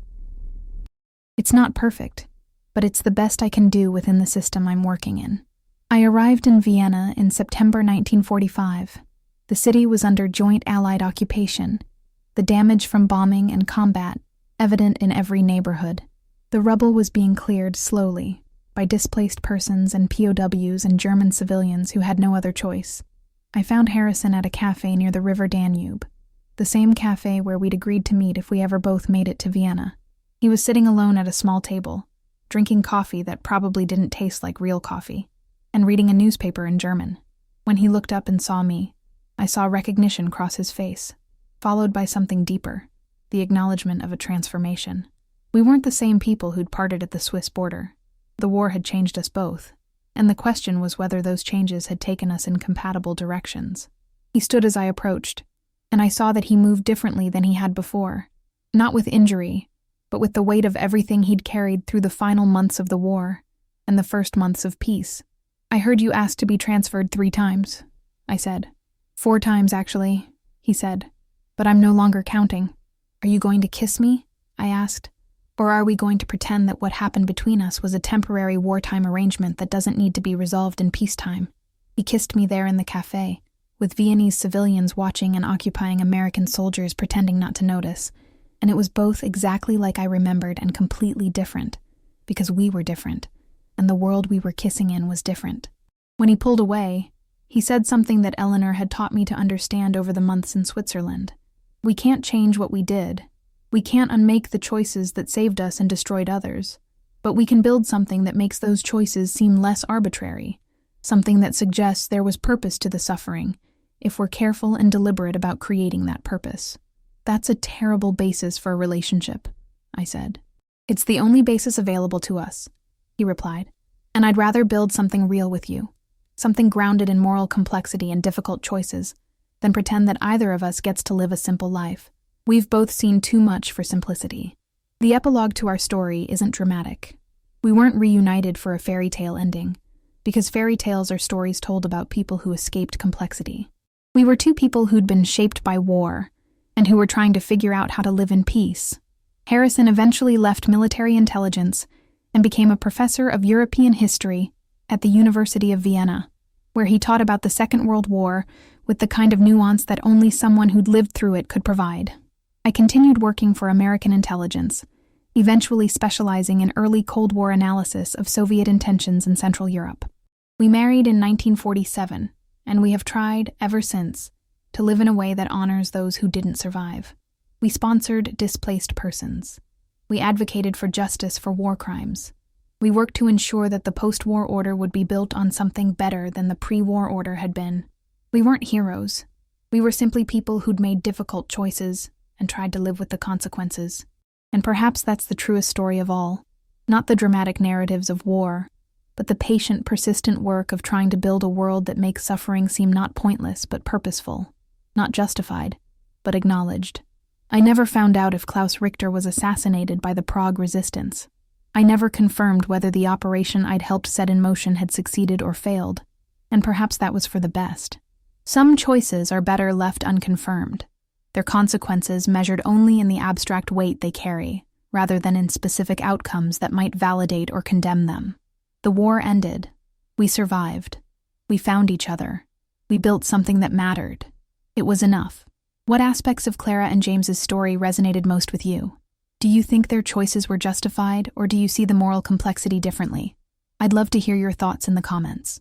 It's not perfect, but it's the best I can do within the system I'm working in." I arrived in Vienna in September 1945. The city was under joint Allied occupation, the damage from bombing and combat evident in every neighborhood. The rubble was being cleared slowly by displaced persons and POWs and German civilians who had no other choice. I found Harrison at a cafe near the River Danube, the same cafe where we'd agreed to meet if we ever both made it to Vienna. He was sitting alone at a small table, drinking coffee that probably didn't taste like real coffee, and reading a newspaper in German. When he looked up and saw me, I saw recognition cross his face, followed by something deeper, the acknowledgement of a transformation. We weren't the same people who'd parted at the Swiss border. The war had changed us both, and the question was whether those changes had taken us in compatible directions. He stood as I approached, and I saw that he moved differently than he had before, not with injury, but with the weight of everything he'd carried through the final months of the war and the first months of peace. "I heard you asked to be transferred 3 times, I said. "4 times, actually," he said, "but I'm no longer counting." "Are you going to kiss me?" I asked. "Or are we going to pretend that what happened between us was a temporary wartime arrangement that doesn't need to be resolved in peacetime?" He kissed me there in the cafe, with Viennese civilians watching and occupying American soldiers pretending not to notice, and it was both exactly like I remembered and completely different, because we were different, and the world we were kissing in was different. When he pulled away, he said something that Eleanor had taught me to understand over the months in Switzerland. We can't change what we did. We can't unmake the choices that saved us and destroyed others, but we can build something that makes those choices seem less arbitrary, something that suggests there was purpose to the suffering, if we're careful and deliberate about creating that purpose. "That's a terrible basis for a relationship," I said. "It's the only basis available to us," he replied, "and I'd rather build something real with you, something grounded in moral complexity and difficult choices, than pretend that either of us gets to live a simple life. We've both seen too much for simplicity." The epilogue to our story isn't dramatic. We weren't reunited for a fairy tale ending, because fairy tales are stories told about people who escaped complexity. We were 2 people who'd been shaped by war, and who were trying to figure out how to live in peace. Harrison eventually left military intelligence and became a professor of European history at the University of Vienna, where he taught about the Second World War with the kind of nuance that only someone who'd lived through it could provide. I continued working for American intelligence, eventually specializing in early Cold War analysis of Soviet intentions in Central Europe. We married in 1947, and we have tried, ever since, to live in a way that honors those who didn't survive. We sponsored displaced persons. We advocated for justice for war crimes. We worked to ensure that the post-war order would be built on something better than the pre-war order had been. We weren't heroes. We were simply people who'd made difficult choices and tried to live with the consequences. And perhaps that's the truest story of all. Not the dramatic narratives of war, but the patient, persistent work of trying to build a world that makes suffering seem not pointless but purposeful. Not justified, but acknowledged. I never found out if Klaus Richter was assassinated by the Prague resistance. I never confirmed whether the operation I'd helped set in motion had succeeded or failed, and perhaps that was for the best. Some choices are better left unconfirmed, their consequences measured only in the abstract weight they carry, rather than in specific outcomes that might validate or condemn them. The war ended. We survived. We found each other. We built something that mattered. It was enough. What aspects of Clara and James's story resonated most with you? Do you think their choices were justified, or do you see the moral complexity differently? I'd love to hear your thoughts in the comments.